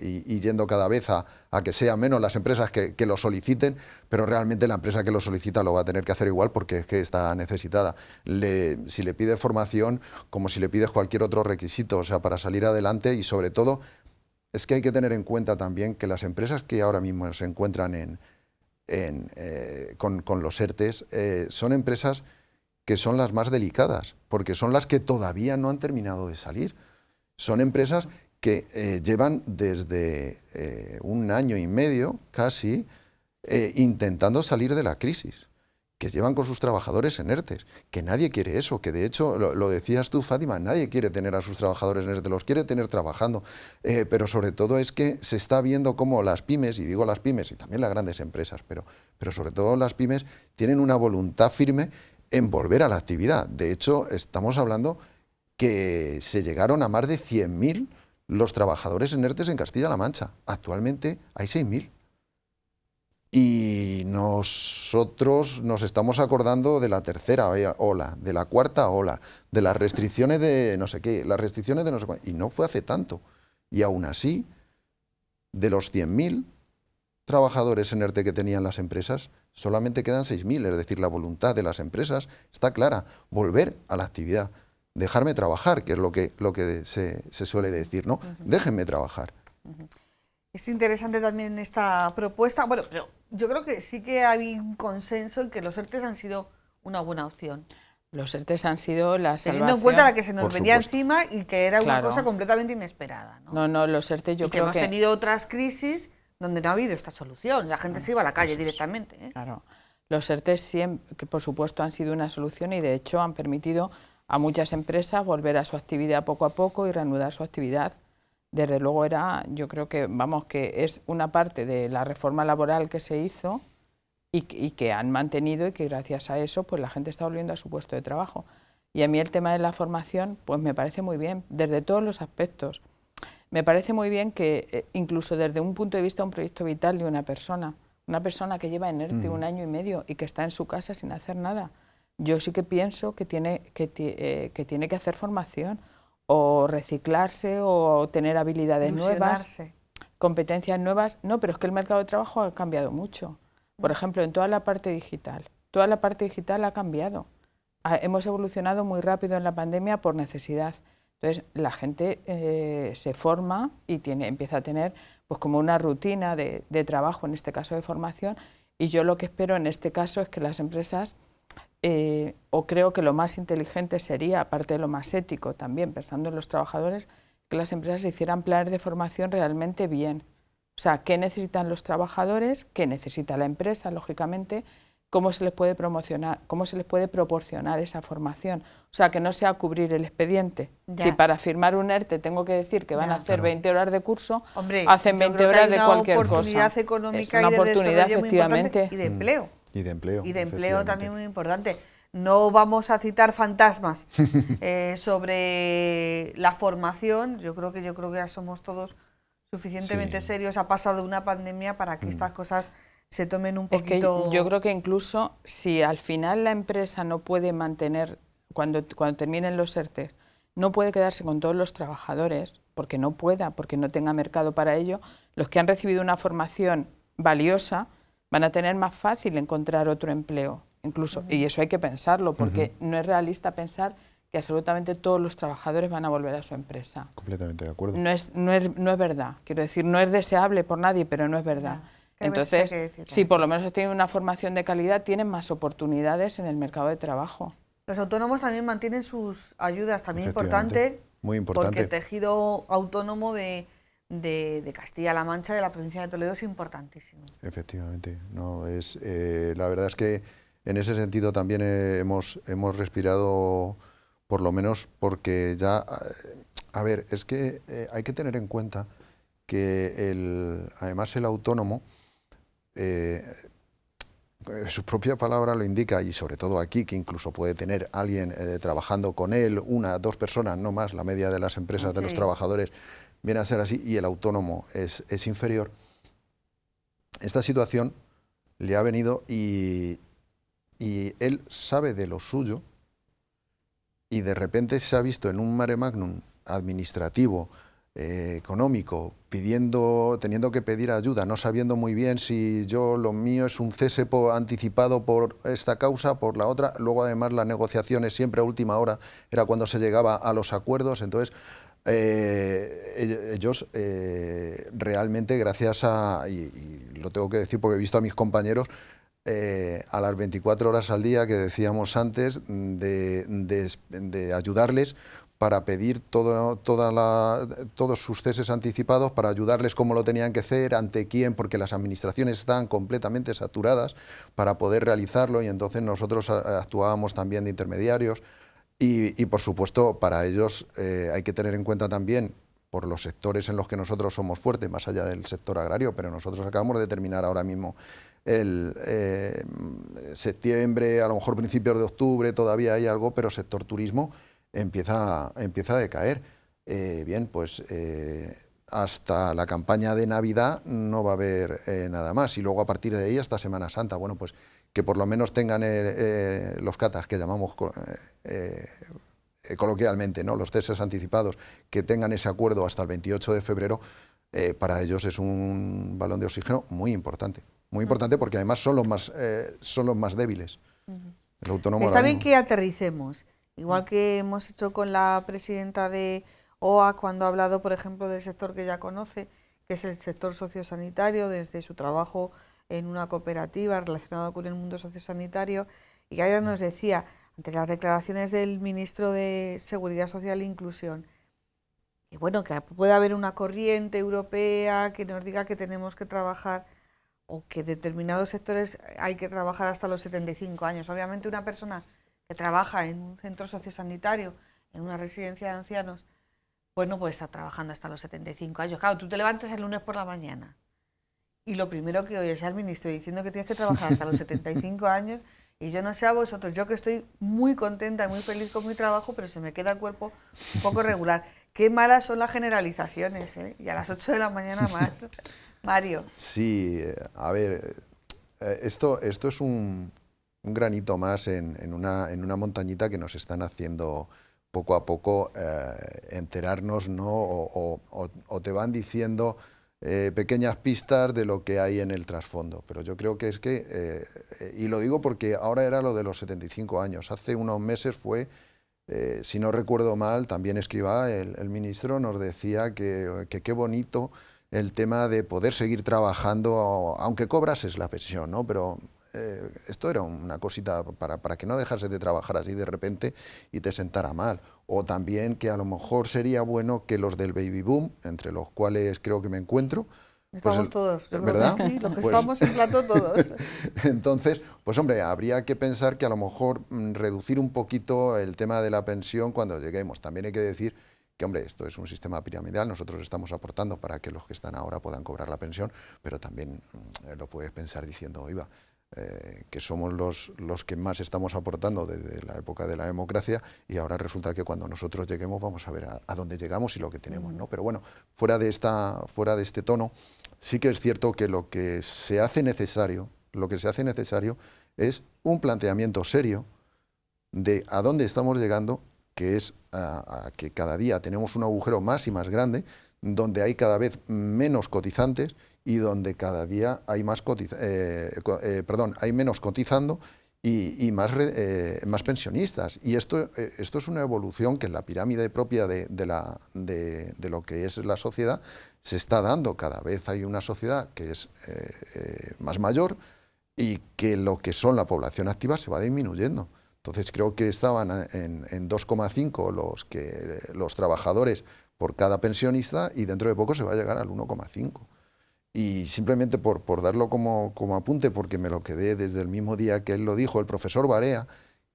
y yendo cada vez a que sean menos las empresas que lo soliciten, pero realmente la empresa que lo solicita lo va a tener que hacer igual, porque es que está necesitada. Si le pides formación, como si le pides cualquier otro requisito, o sea, para salir adelante. Y sobre todo es que hay que tener en cuenta también que las empresas que ahora mismo se encuentran con los ERTEs son empresas que son las más delicadas, porque son las que todavía no han terminado de salir. Son empresas que llevan desde 1 año y medio, casi, intentando salir de la crisis, que llevan con sus trabajadores en ERTEs, que nadie quiere eso, que de hecho, lo decías tú, Fátima, nadie quiere tener a sus trabajadores en ERTEs, los quiere tener trabajando, pero sobre todo es que se está viendo cómo las pymes, y digo las pymes y también las grandes empresas, pero sobre todo las pymes, tienen una voluntad firme en volver a la actividad. De hecho, estamos hablando que se llegaron a más de 100.000 los trabajadores en ERTEs en Castilla-La Mancha. Actualmente hay 6.000. Y nosotros nos estamos acordando de la tercera ola, de la cuarta ola, de las restricciones de no sé qué, las restricciones de no sé cuánto. Y no fue hace tanto. Y aún así, de los 100.000 trabajadores en ERTE que tenían las empresas, solamente quedan 6.000, es decir, la voluntad de las empresas está clara, volver a la actividad, dejarme trabajar, que es lo que se suele decir, ¿no? Déjenme trabajar. Es interesante también esta propuesta, bueno, pero yo creo que sí que hay un consenso en que los ERTEs han sido una buena opción. Los ERTEs han sido la salvación. Teniendo en cuenta la que se nos venía supuesto encima y que era claro, una cosa completamente inesperada, ¿no? No, los ERTEs yo creo hemos tenido otras crisis donde no ha habido esta solución, la gente se iba a la calle directamente, ¿eh? Claro, los ERTEs siempre, que por supuesto han sido una solución, y de hecho han permitido a muchas empresas volver a su actividad poco a poco y reanudar su actividad. Desde luego yo creo que, que es una parte de la reforma laboral que se hizo y que han mantenido, y que gracias a eso pues la gente está volviendo a su puesto de trabajo. Y a mí el tema de la formación pues me parece muy bien, desde todos los aspectos. Me parece muy bien que incluso desde un punto de vista de un proyecto vital de una persona que lleva en ERTE 1 año y medio y que está en su casa sin hacer nada, yo sí que pienso que tiene que hacer formación o reciclarse o tener habilidades nuevas, competencias nuevas. No, pero es que el mercado de trabajo ha cambiado mucho. Por ejemplo, en toda la parte digital ha cambiado. Hemos evolucionado muy rápido en la pandemia por necesidad. Entonces, la gente se forma y empieza a tener pues como una rutina de trabajo, en este caso de formación, y yo lo que espero en este caso es que las empresas, o creo que lo más inteligente sería, aparte de lo más ético también, pensando en los trabajadores, que las empresas hicieran planes de formación realmente bien. O sea, ¿qué necesitan los trabajadores? ¿Qué necesita la empresa, lógicamente? ¿Cómo se les puede promocionar? ¿Cómo se les puede proporcionar esa formación? O sea, que no sea cubrir el expediente. Ya. Si para firmar un ERTE tengo que decir que van a hacer 20 horas de curso, hacen 20 horas de cualquier cosa. Una oportunidad económica es una y de oportunidad, desarrollo muy importante, y de empleo. Y de empleo. Y de empleo también muy importante. No vamos a citar fantasmas sobre la formación. Yo creo que ya somos todos suficientemente serios. Ha pasado una pandemia para que estas cosas se tomen un poquito... Es que yo creo que incluso si al final la empresa no puede mantener, cuando terminen los ERTE, no puede quedarse con todos los trabajadores, porque no pueda, porque no tenga mercado para ello, los que han recibido una formación valiosa van a tener más fácil encontrar otro empleo, incluso. Y eso hay que pensarlo, porque no es realista pensar que absolutamente todos los trabajadores van a volver a su empresa. Completamente de acuerdo. No es verdad, quiero decir, no es deseable por nadie, pero no es verdad. Entonces, si por lo menos tienen una formación de calidad, tienen más oportunidades en el mercado de trabajo. Los autónomos también mantienen sus ayudas, también importante, muy importante, porque el tejido autónomo de Castilla-La Mancha, de la provincia de Toledo, es importantísimo. Efectivamente, no es la verdad es que en ese sentido también hemos respirado, por lo menos porque ya, a ver, es que hay que tener en cuenta que además el autónomo, su propia palabra lo indica, y sobre todo aquí, que incluso puede tener alguien trabajando con él, 1, 2 personas, no más, la media de las empresas de los trabajadores viene a ser así, y el autónomo es inferior. Esta situación le ha venido y él sabe de lo suyo, y de repente se ha visto en un mare magnum administrativo, económico, teniendo que pedir ayuda, no sabiendo muy bien si lo mío es un cese anticipado por esta causa, por la otra. Luego además las negociaciones siempre a última hora era cuando se llegaba a los acuerdos. Entonces ellos realmente, gracias a, y lo tengo que decir porque he visto a mis compañeros, a las 24 horas al día que decíamos antes, de ayudarles para pedir todos sus ceses anticipados, para ayudarles cómo lo tenían que hacer, ante quién, porque las administraciones estaban completamente saturadas para poder realizarlo, y entonces nosotros actuábamos también de intermediarios. Y por supuesto, para ellos hay que tener en cuenta también, por los sectores en los que nosotros somos fuertes, más allá del sector agrario, pero nosotros acabamos de terminar ahora mismo septiembre, a lo mejor principios de octubre, todavía hay algo, pero sector turismo empieza a decaer. Bien, pues hasta la campaña de Navidad no va a haber nada más, y luego a partir de ahí hasta Semana Santa. Bueno, pues que por lo menos tengan los catas, que llamamos coloquialmente, ¿no?, los ceses anticipados, que tengan ese acuerdo hasta el 28 de febrero, para ellos es un balón de oxígeno muy importante porque además son los más débiles. El autónomo está bien que aterricemos, igual que hemos hecho con la presidenta de OA cuando ha hablado, por ejemplo, del sector que ella conoce, que es el sector sociosanitario, desde su trabajo en una cooperativa relacionada con el mundo sociosanitario, y que ella nos decía, ante las declaraciones del ministro de Seguridad Social e Inclusión, y bueno, que puede haber una corriente europea que nos diga que tenemos que trabajar, o que determinados sectores hay que trabajar hasta los 75 años. Obviamente una persona que trabaja en un centro sociosanitario, en una residencia de ancianos, pues no puede estar trabajando hasta los 75 años. Claro, tú te levantas el lunes por la mañana y lo primero que oyes al ministro diciendo que tienes que trabajar hasta los 75 años, y yo no sé a vosotros, yo que estoy muy contenta y muy feliz con mi trabajo, pero se me queda el cuerpo un poco regular. Qué malas son las generalizaciones, ¿eh? Y a las 8 de la mañana más. Mario. Sí, a ver, esto es un un granito más en una montañita que nos están haciendo poco a poco enterarnos, ¿no? O te van diciendo pequeñas pistas de lo que hay en el trasfondo. Pero yo creo que es que, y lo digo porque ahora era lo de los 75 años, hace unos meses fue, si no recuerdo mal, también Escrivá, el ministro, nos decía que qué bonito el tema de poder seguir trabajando, aunque cobrases la pensión, ¿no? Pero esto era una cosita para que no dejases de trabajar así de repente y te sentara mal. O también que a lo mejor sería bueno que los del baby boom, entre los cuales creo que me encuentro, estamos todos, ¿verdad? Aquí, los que estamos en plato todos. Entonces, pues hombre, habría que pensar que a lo mejor reducir un poquito el tema de la pensión cuando lleguemos. También hay que decir que, hombre, esto es un sistema piramidal, nosotros estamos aportando para que los que están ahora puedan cobrar la pensión, pero también lo puedes pensar diciendo, oiga, que somos los que más estamos aportando desde la época de la democracia y ahora resulta que cuando nosotros lleguemos vamos a ver a dónde llegamos y lo que tenemos, ¿no? Pero bueno, fuera de este tono, sí que es cierto que lo que se hace necesario es un planteamiento serio de a dónde estamos llegando, que es a que cada día tenemos un agujero más y más grande, donde hay cada vez menos cotizantes y donde cada día hay hay menos cotizando y más pensionistas. Y esto es una evolución que en la pirámide propia de lo que es la sociedad se está dando. Cada vez hay una sociedad que es más mayor y que lo que son la población activa se va disminuyendo. Entonces creo que estaban en 2,5 los trabajadores por cada pensionista y dentro de poco se va a llegar al 1,5. Y simplemente por darlo como apunte, porque me lo quedé desde el mismo día que él lo dijo, el profesor Barea,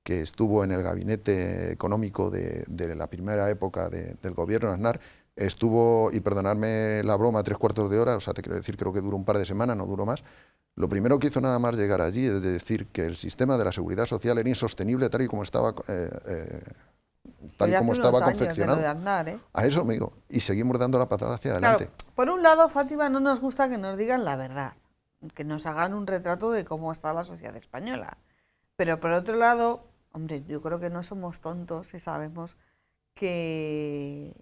que estuvo en el gabinete económico de la primera época del gobierno de Aznar, estuvo, y perdonadme la broma, 3/4 de hora, o sea, te quiero decir, creo que duró un par de semanas, no duró más. Lo primero que hizo nada más llegar allí es decir que el sistema de la seguridad social era insostenible tal y como estaba confeccionado. De Aznar, A eso me digo, y seguimos dando la patada hacia adelante. Claro, por un lado, Fátima, no nos gusta que nos digan la verdad, que nos hagan un retrato de cómo está la sociedad española. Pero por otro lado, hombre, yo creo que no somos tontos y sabemos que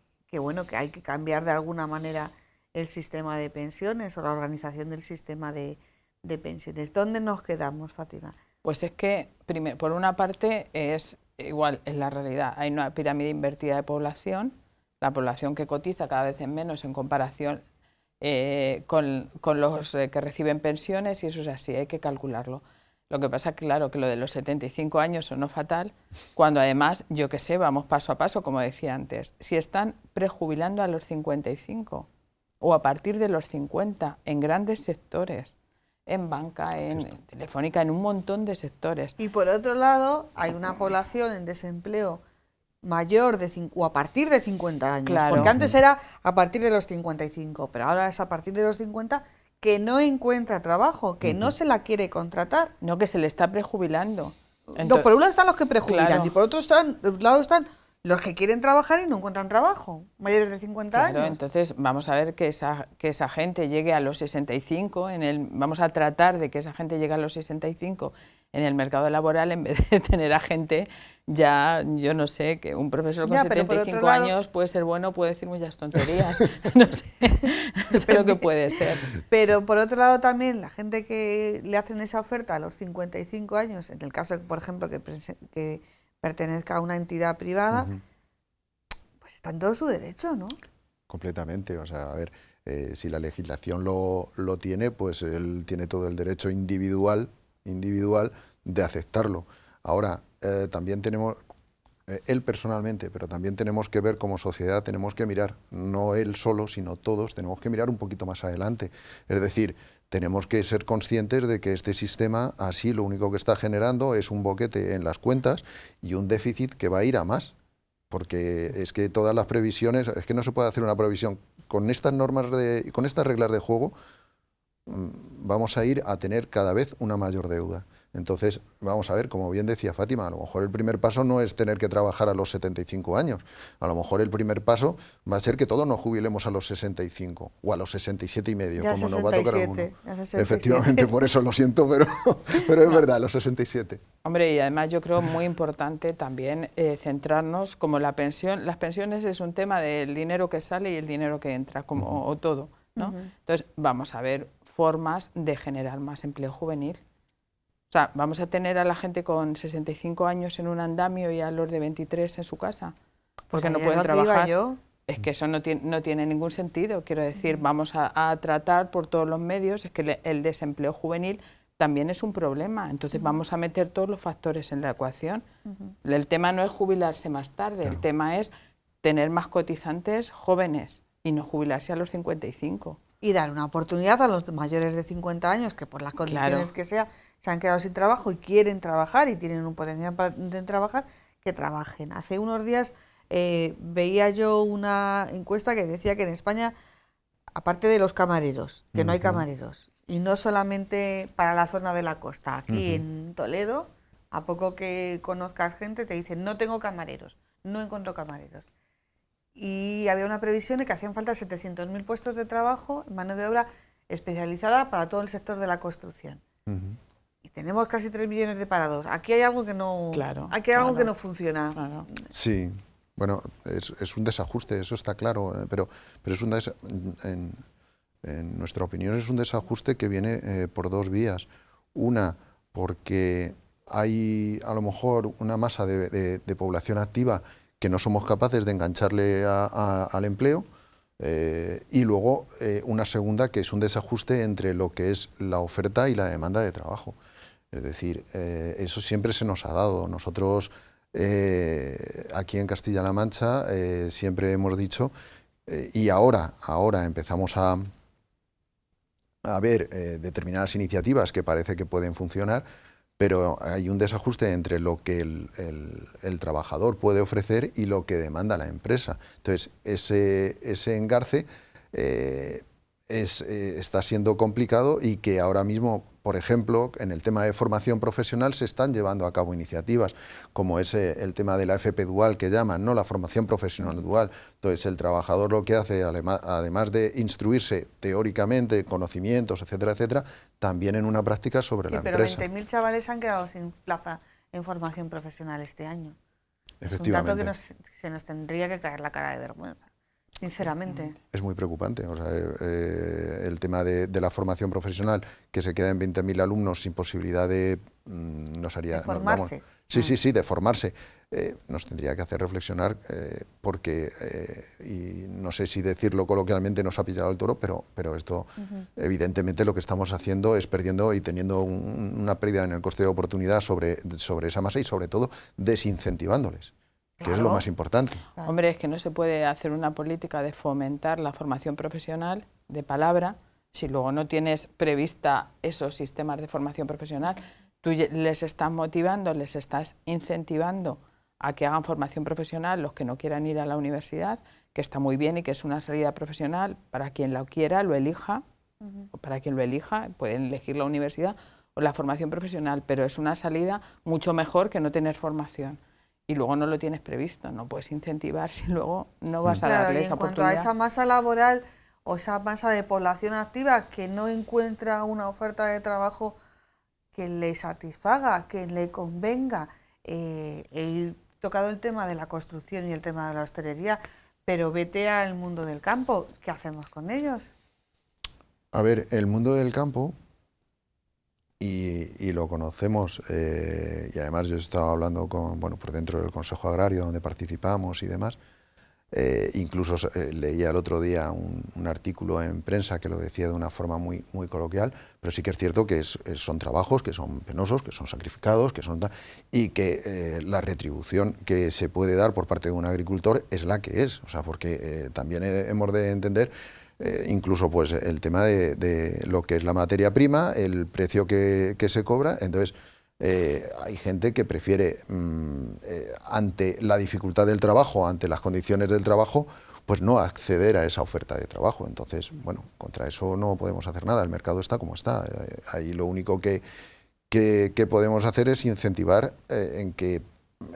hay que cambiar de alguna manera el sistema de pensiones o la organización del sistema de pensiones. ¿Dónde nos quedamos, Fátima? Pues es que, por una parte, es igual, es la realidad. Hay una pirámide invertida de población, la población que cotiza cada vez es menos en comparación con los que reciben pensiones, y eso es así, hay que calcularlo. Lo que pasa es claro, que lo de los 75 años sonó fatal, cuando además, yo qué sé, vamos paso a paso, como decía antes. Si están prejubilando a los 55 o a partir de los 50 en grandes sectores, en banca, en telefónica, en un montón de sectores. Y por otro lado, hay una población en desempleo mayor o a partir de 50 años, claro. Porque antes era a partir de los 55, pero ahora es a partir de los 50 que no encuentra trabajo, que no se la quiere contratar. No, que se le está prejubilando. Entonces, no, por un lado están los que prejubilan, claro. Y por otro lado están los que quieren trabajar y no encuentran trabajo, mayores de 50 años. Entonces vamos a ver que esa gente llegue a los 65, vamos a tratar de que esa gente llegue a los 65 en el mercado laboral, en vez de tener a gente ya, yo no sé, que un profesor con 75 años puede ser bueno, puede decir muchas tonterías, no sé lo que puede ser. Pero por otro lado también la gente que le hacen esa oferta a los 55 años, en el caso, por ejemplo, que pertenezca a una entidad privada, pues está en todo su derecho, ¿no? Completamente, o sea, a ver, si la legislación lo tiene, pues él tiene todo el derecho individual de aceptarlo. Ahora, también tenemos, él personalmente, pero también tenemos que ver como sociedad, tenemos que mirar, no él solo, sino todos, tenemos que mirar un poquito más adelante. Es decir, tenemos que ser conscientes de que este sistema así lo único que está generando es un boquete en las cuentas y un déficit que va a ir a más. Porque es que todas las previsiones, es que no se puede hacer una previsión. Con estas normas, con estas reglas de juego, vamos a ir a tener cada vez una mayor deuda. Entonces, vamos a ver, como bien decía Fátima, a lo mejor el primer paso no es tener que trabajar a los 75 años. A lo mejor el primer paso va a ser que todos nos jubilemos a los 65 o a los 67 y medio, Ya como nos va a tocar a alguno. 67. Efectivamente, por eso lo siento, pero es verdad, a los 67. Hombre, y además yo creo muy importante también centrarnos, como la pensión, las pensiones es un tema del dinero que sale y el dinero que entra, como o todo, ¿no? Entonces, vamos a ver formas de generar más empleo juvenil. O sea, ¿vamos a tener a la gente con 65 años en un andamio y a los de 23 en su casa? Porque no pueden trabajar. Es que eso no tiene ningún sentido. Quiero decir, vamos a tratar por todos los medios, es que el desempleo juvenil también es un problema. Entonces vamos a meter todos los factores en la ecuación. El tema no es jubilarse más tarde, el tema es tener más cotizantes jóvenes y no jubilarse a los 55. Y dar una oportunidad a los mayores de 50 años que por las condiciones que sea se han quedado sin trabajo y quieren trabajar y tienen un potencial de trabajar, que trabajen. Hace unos días veía yo una encuesta que decía que en España, aparte de los camareros, que no hay camareros, y no solamente para la zona de la costa, aquí en Toledo, a poco que conozcas gente te dicen no tengo camareros, no encuentro camareros. Y había una previsión de que hacían falta 700.000 puestos de trabajo, mano de obra especializada para todo el sector de la construcción. Y tenemos casi 3 millones de parados. Aquí hay algo que no, algo que no funciona. Sí, bueno, es un desajuste, eso está claro, pero es en nuestra opinión es un desajuste que viene por dos vías. Una, porque hay a lo mejor una masa de población activa que no somos capaces de engancharle al empleo, y luego una segunda, que es un desajuste entre lo que es la oferta y la demanda de trabajo. Es decir, eso siempre se nos ha dado. Nosotros aquí en Castilla-La Mancha siempre hemos dicho, y ahora empezamos a ver determinadas iniciativas que parece que pueden funcionar, pero hay un desajuste entre lo que el trabajador puede ofrecer y lo que demanda la empresa. Entonces, ese engarce está siendo complicado, y que ahora mismo, por ejemplo, en el tema de formación profesional se están llevando a cabo iniciativas, como es el tema de la FP dual que llaman, ¿no? La formación profesional dual. Entonces, el trabajador lo que hace, además de instruirse teóricamente, conocimientos, etcétera, etcétera, también en una práctica sobre la empresa. Pero 20.000 chavales se han quedado sin plaza en formación profesional este año. Efectivamente. Es un dato que se nos tendría que caer la cara de vergüenza, sinceramente. Es muy preocupante. O sea, el tema de la formación profesional, que se queda en 20.000 alumnos sin posibilidad de... de formarse. Sí, de formarse. Nos tendría que hacer reflexionar, porque, y no sé si decirlo coloquialmente, nos ha pillado el toro, pero esto, evidentemente, lo que estamos haciendo es perdiendo y teniendo una pérdida en el coste de oportunidad sobre esa masa, y sobre todo desincentivándoles, que es lo más importante. Hombre, es que no se puede hacer una política de fomentar la formación profesional de palabra si luego no tienes prevista esos sistemas de formación profesional. Tú les estás motivando, les estás incentivando a que hagan formación profesional los que no quieran ir a la universidad, que está muy bien y que es una salida profesional para quien la quiera, lo elija, o para quien lo elija, pueden elegir la universidad o la formación profesional, pero es una salida mucho mejor que no tener formación. Y luego no lo tienes previsto, no puedes incentivar si luego no vas a darle esa oportunidad. En cuanto a esa masa laboral o esa masa de población activa que no encuentra una oferta de trabajo que le satisfaga, que le convenga, he tocado el tema de la construcción y el tema de la hostelería, pero vete al mundo del campo, ¿qué hacemos con ellos? A ver, el mundo del campo, y lo conocemos, y además yo he estado hablando por dentro del Consejo Agrario, donde participamos y demás. Incluso leía el otro día un artículo en prensa que lo decía de una forma muy, muy coloquial, pero sí que es cierto que son trabajos que son penosos, que son sacrificados, y que la retribución que se puede dar por parte de un agricultor es la que es. O sea, porque también hemos de entender incluso pues el tema de lo que es la materia prima, el precio que se cobra. Entonces, hay gente que prefiere, ante la dificultad del trabajo, ante las condiciones del trabajo, pues no acceder a esa oferta de trabajo. Entonces, bueno, contra eso no podemos hacer nada, el mercado está como está. Ahí lo único que ¿qué podemos hacer? Es incentivar en que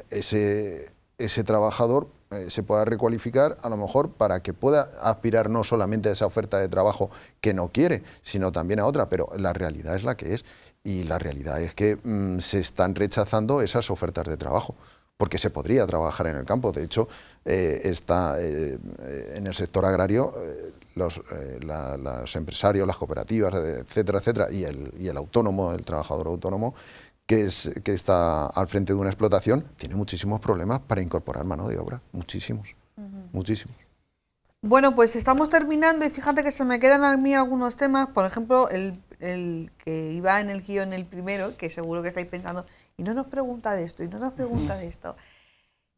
ese trabajador se pueda recualificar, a lo mejor para que pueda aspirar no solamente a esa oferta de trabajo que no quiere, sino también a otra, pero la realidad es la que es, y la realidad es que se están rechazando esas ofertas de trabajo, porque se podría trabajar en el campo. De hecho, en el sector agrario los empresarios, las cooperativas, etcétera, etcétera, y el autónomo, el trabajador autónomo, que está al frente de una explotación, tiene muchísimos problemas para incorporar mano de obra, muchísimos, muchísimos. Bueno, pues estamos terminando y fíjate que se me quedan a mí algunos temas, por ejemplo, el que iba en el guión, el primero, que seguro que estáis pensando, y no nos pregunta de esto, y no nos pregunta de esto.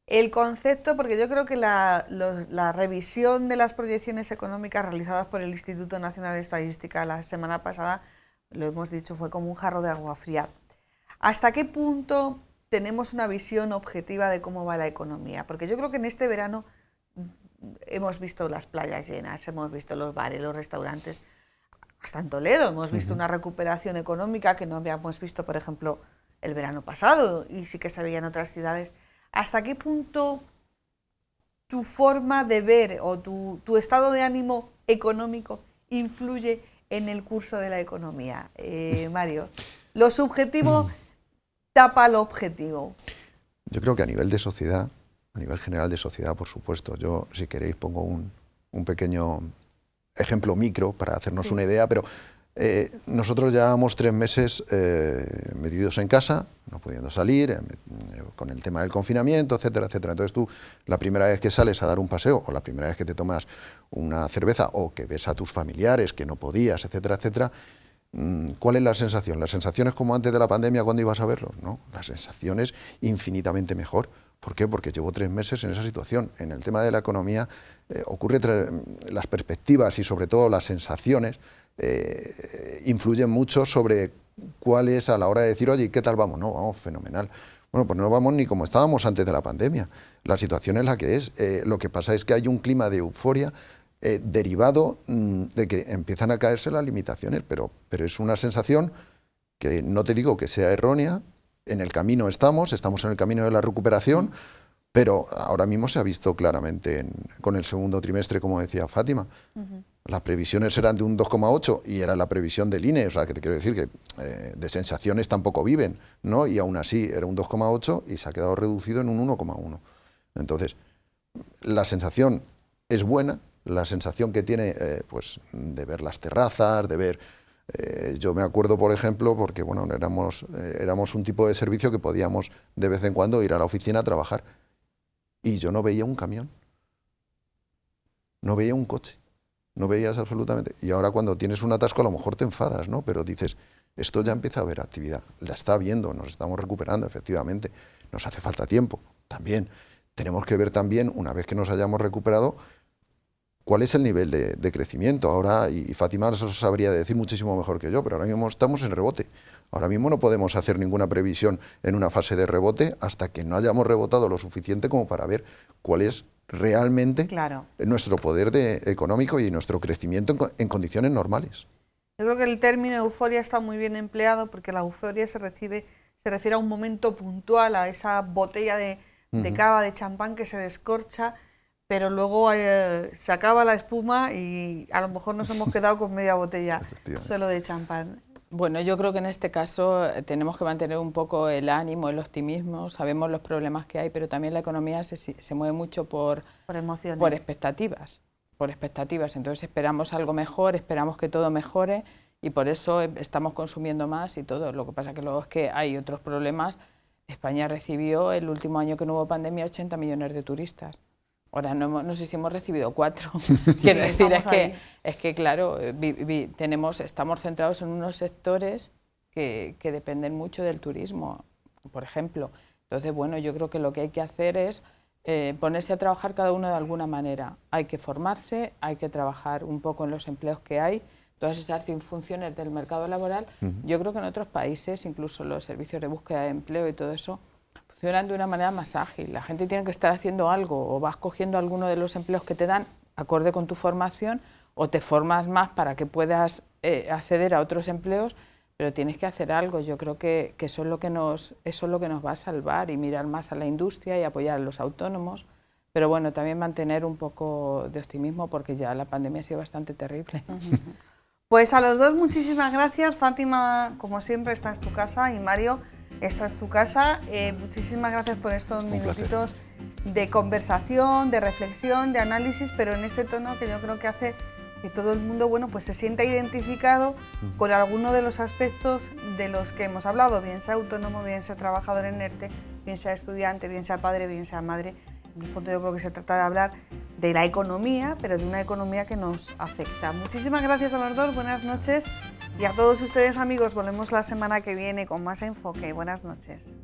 El concepto, porque yo creo que la revisión de las proyecciones económicas realizadas por el Instituto Nacional de Estadística la semana pasada, lo hemos dicho, fue como un jarro de agua fría. ¿Hasta qué punto tenemos una visión objetiva de cómo va la economía? Porque yo creo que en este verano hemos visto las playas llenas, hemos visto los bares, los restaurantes, hasta en Toledo hemos visto una recuperación económica que no habíamos visto, por ejemplo, el verano pasado, y sí que se veía en otras ciudades. ¿Hasta qué punto tu forma de ver o tu estado de ánimo económico influye en el curso de la economía? Mario, ¿lo subjetivo tapa lo objetivo? Yo creo que a nivel de sociedad, a nivel general de sociedad, por supuesto, yo, si queréis, pongo un pequeño ejemplo micro para hacernos una idea, pero nosotros llevábamos 3 meses metidos en casa, no pudiendo salir, con el tema del confinamiento, etcétera, etcétera. Entonces tú, la primera vez que sales a dar un paseo, o la primera vez que te tomas una cerveza, o que ves a tus familiares que no podías, etcétera, etcétera, ¿cuál es la sensación? ¿La sensación es como antes de la pandemia cuando ibas a verlos? No, la sensación es infinitamente mejor. ¿Por qué? Porque llevo 3 meses en esa situación. En el tema de la economía ocurre las perspectivas y sobre todo las sensaciones influyen mucho sobre cuál es a la hora de decir, oye, ¿qué tal vamos? No, vamos fenomenal. Bueno, pues no vamos ni como estábamos antes de la pandemia. La situación es la que es. Lo que pasa es que hay un clima de euforia derivado de que empiezan a caerse las limitaciones, pero es una sensación que no te digo que sea errónea. En el camino estamos en el camino de la recuperación, pero ahora mismo se ha visto claramente con el segundo trimestre, como decía Fátima. Las previsiones eran de un 2,8 y era la previsión del INE, o sea, que te quiero decir que de sensaciones tampoco viven, ¿no? Y aún así era un 2,8 y se ha quedado reducido en un 1,1. Entonces, la sensación es buena, la sensación que tiene pues de ver las terrazas, de ver... yo me acuerdo, por ejemplo, porque bueno, éramos un tipo de servicio que podíamos de vez en cuando ir a la oficina a trabajar y yo no veía un camión, no veía un coche, no veías absolutamente. Y ahora cuando tienes un atasco a lo mejor te enfadas, ¿no? Pero dices, esto ya empieza a haber actividad, la está viendo, nos estamos recuperando efectivamente, nos hace falta tiempo también. Tenemos que ver también, una vez que nos hayamos recuperado, ¿cuál es el nivel de crecimiento? Ahora, y Fátima eso sabría decir muchísimo mejor que yo, pero ahora mismo estamos en rebote. Ahora mismo no podemos hacer ninguna previsión en una fase de rebote hasta que no hayamos rebotado lo suficiente como para ver cuál es realmente nuestro poder económico y nuestro crecimiento en condiciones normales. Yo creo que el término euforia está muy bien empleado porque la euforia se refiere a un momento puntual, a esa botella de cava, de champán que se descorcha, pero luego se acaba la espuma y a lo mejor nos hemos quedado con media botella solo de champán. Bueno, yo creo que en este caso tenemos que mantener un poco el ánimo, el optimismo. Sabemos los problemas que hay, pero también la economía se mueve mucho por emociones, por expectativas. Entonces esperamos algo mejor, esperamos que todo mejore y por eso estamos consumiendo más y todo. Lo que pasa que luego es que hay otros problemas. España recibió el último año que no hubo pandemia 80 millones de turistas. Ahora no sé si hemos recibido 4. Quiero decir, es que claro, estamos centrados en unos sectores que dependen mucho del turismo, por ejemplo. Entonces, bueno, yo creo que lo que hay que hacer es ponerse a trabajar cada uno de alguna manera. Hay que formarse, hay que trabajar un poco en los empleos que hay, todas esas funciones del mercado laboral. Yo creo que en otros países, incluso los servicios de búsqueda de empleo y todo eso, funcionan de una manera más ágil. La gente tiene que estar haciendo algo o vas cogiendo alguno de los empleos que te dan acorde con tu formación o te formas más para que puedas acceder a otros empleos, pero tienes que hacer algo. Yo creo que eso es lo que nos va a salvar, y mirar más a la industria y apoyar a los autónomos, pero bueno, también mantener un poco de optimismo porque ya la pandemia ha sido bastante terrible. Pues a los dos muchísimas gracias. Fátima, como siempre, esta es tu casa, y Mario, esta es tu casa. Muchísimas gracias por estos minutitos de conversación, de reflexión, de análisis, pero en este tono que yo creo que hace que todo el mundo, bueno, pues se sienta identificado con alguno de los aspectos de los que hemos hablado, bien sea autónomo, bien sea trabajador en ERTE, bien sea estudiante, bien sea padre, bien sea madre. En el fondo yo creo que se trata de hablar de la economía, pero de una economía que nos afecta. Muchísimas gracias a los dos, buenas noches, y a todos ustedes, amigos, volvemos la semana que viene con más enfoque. Buenas noches.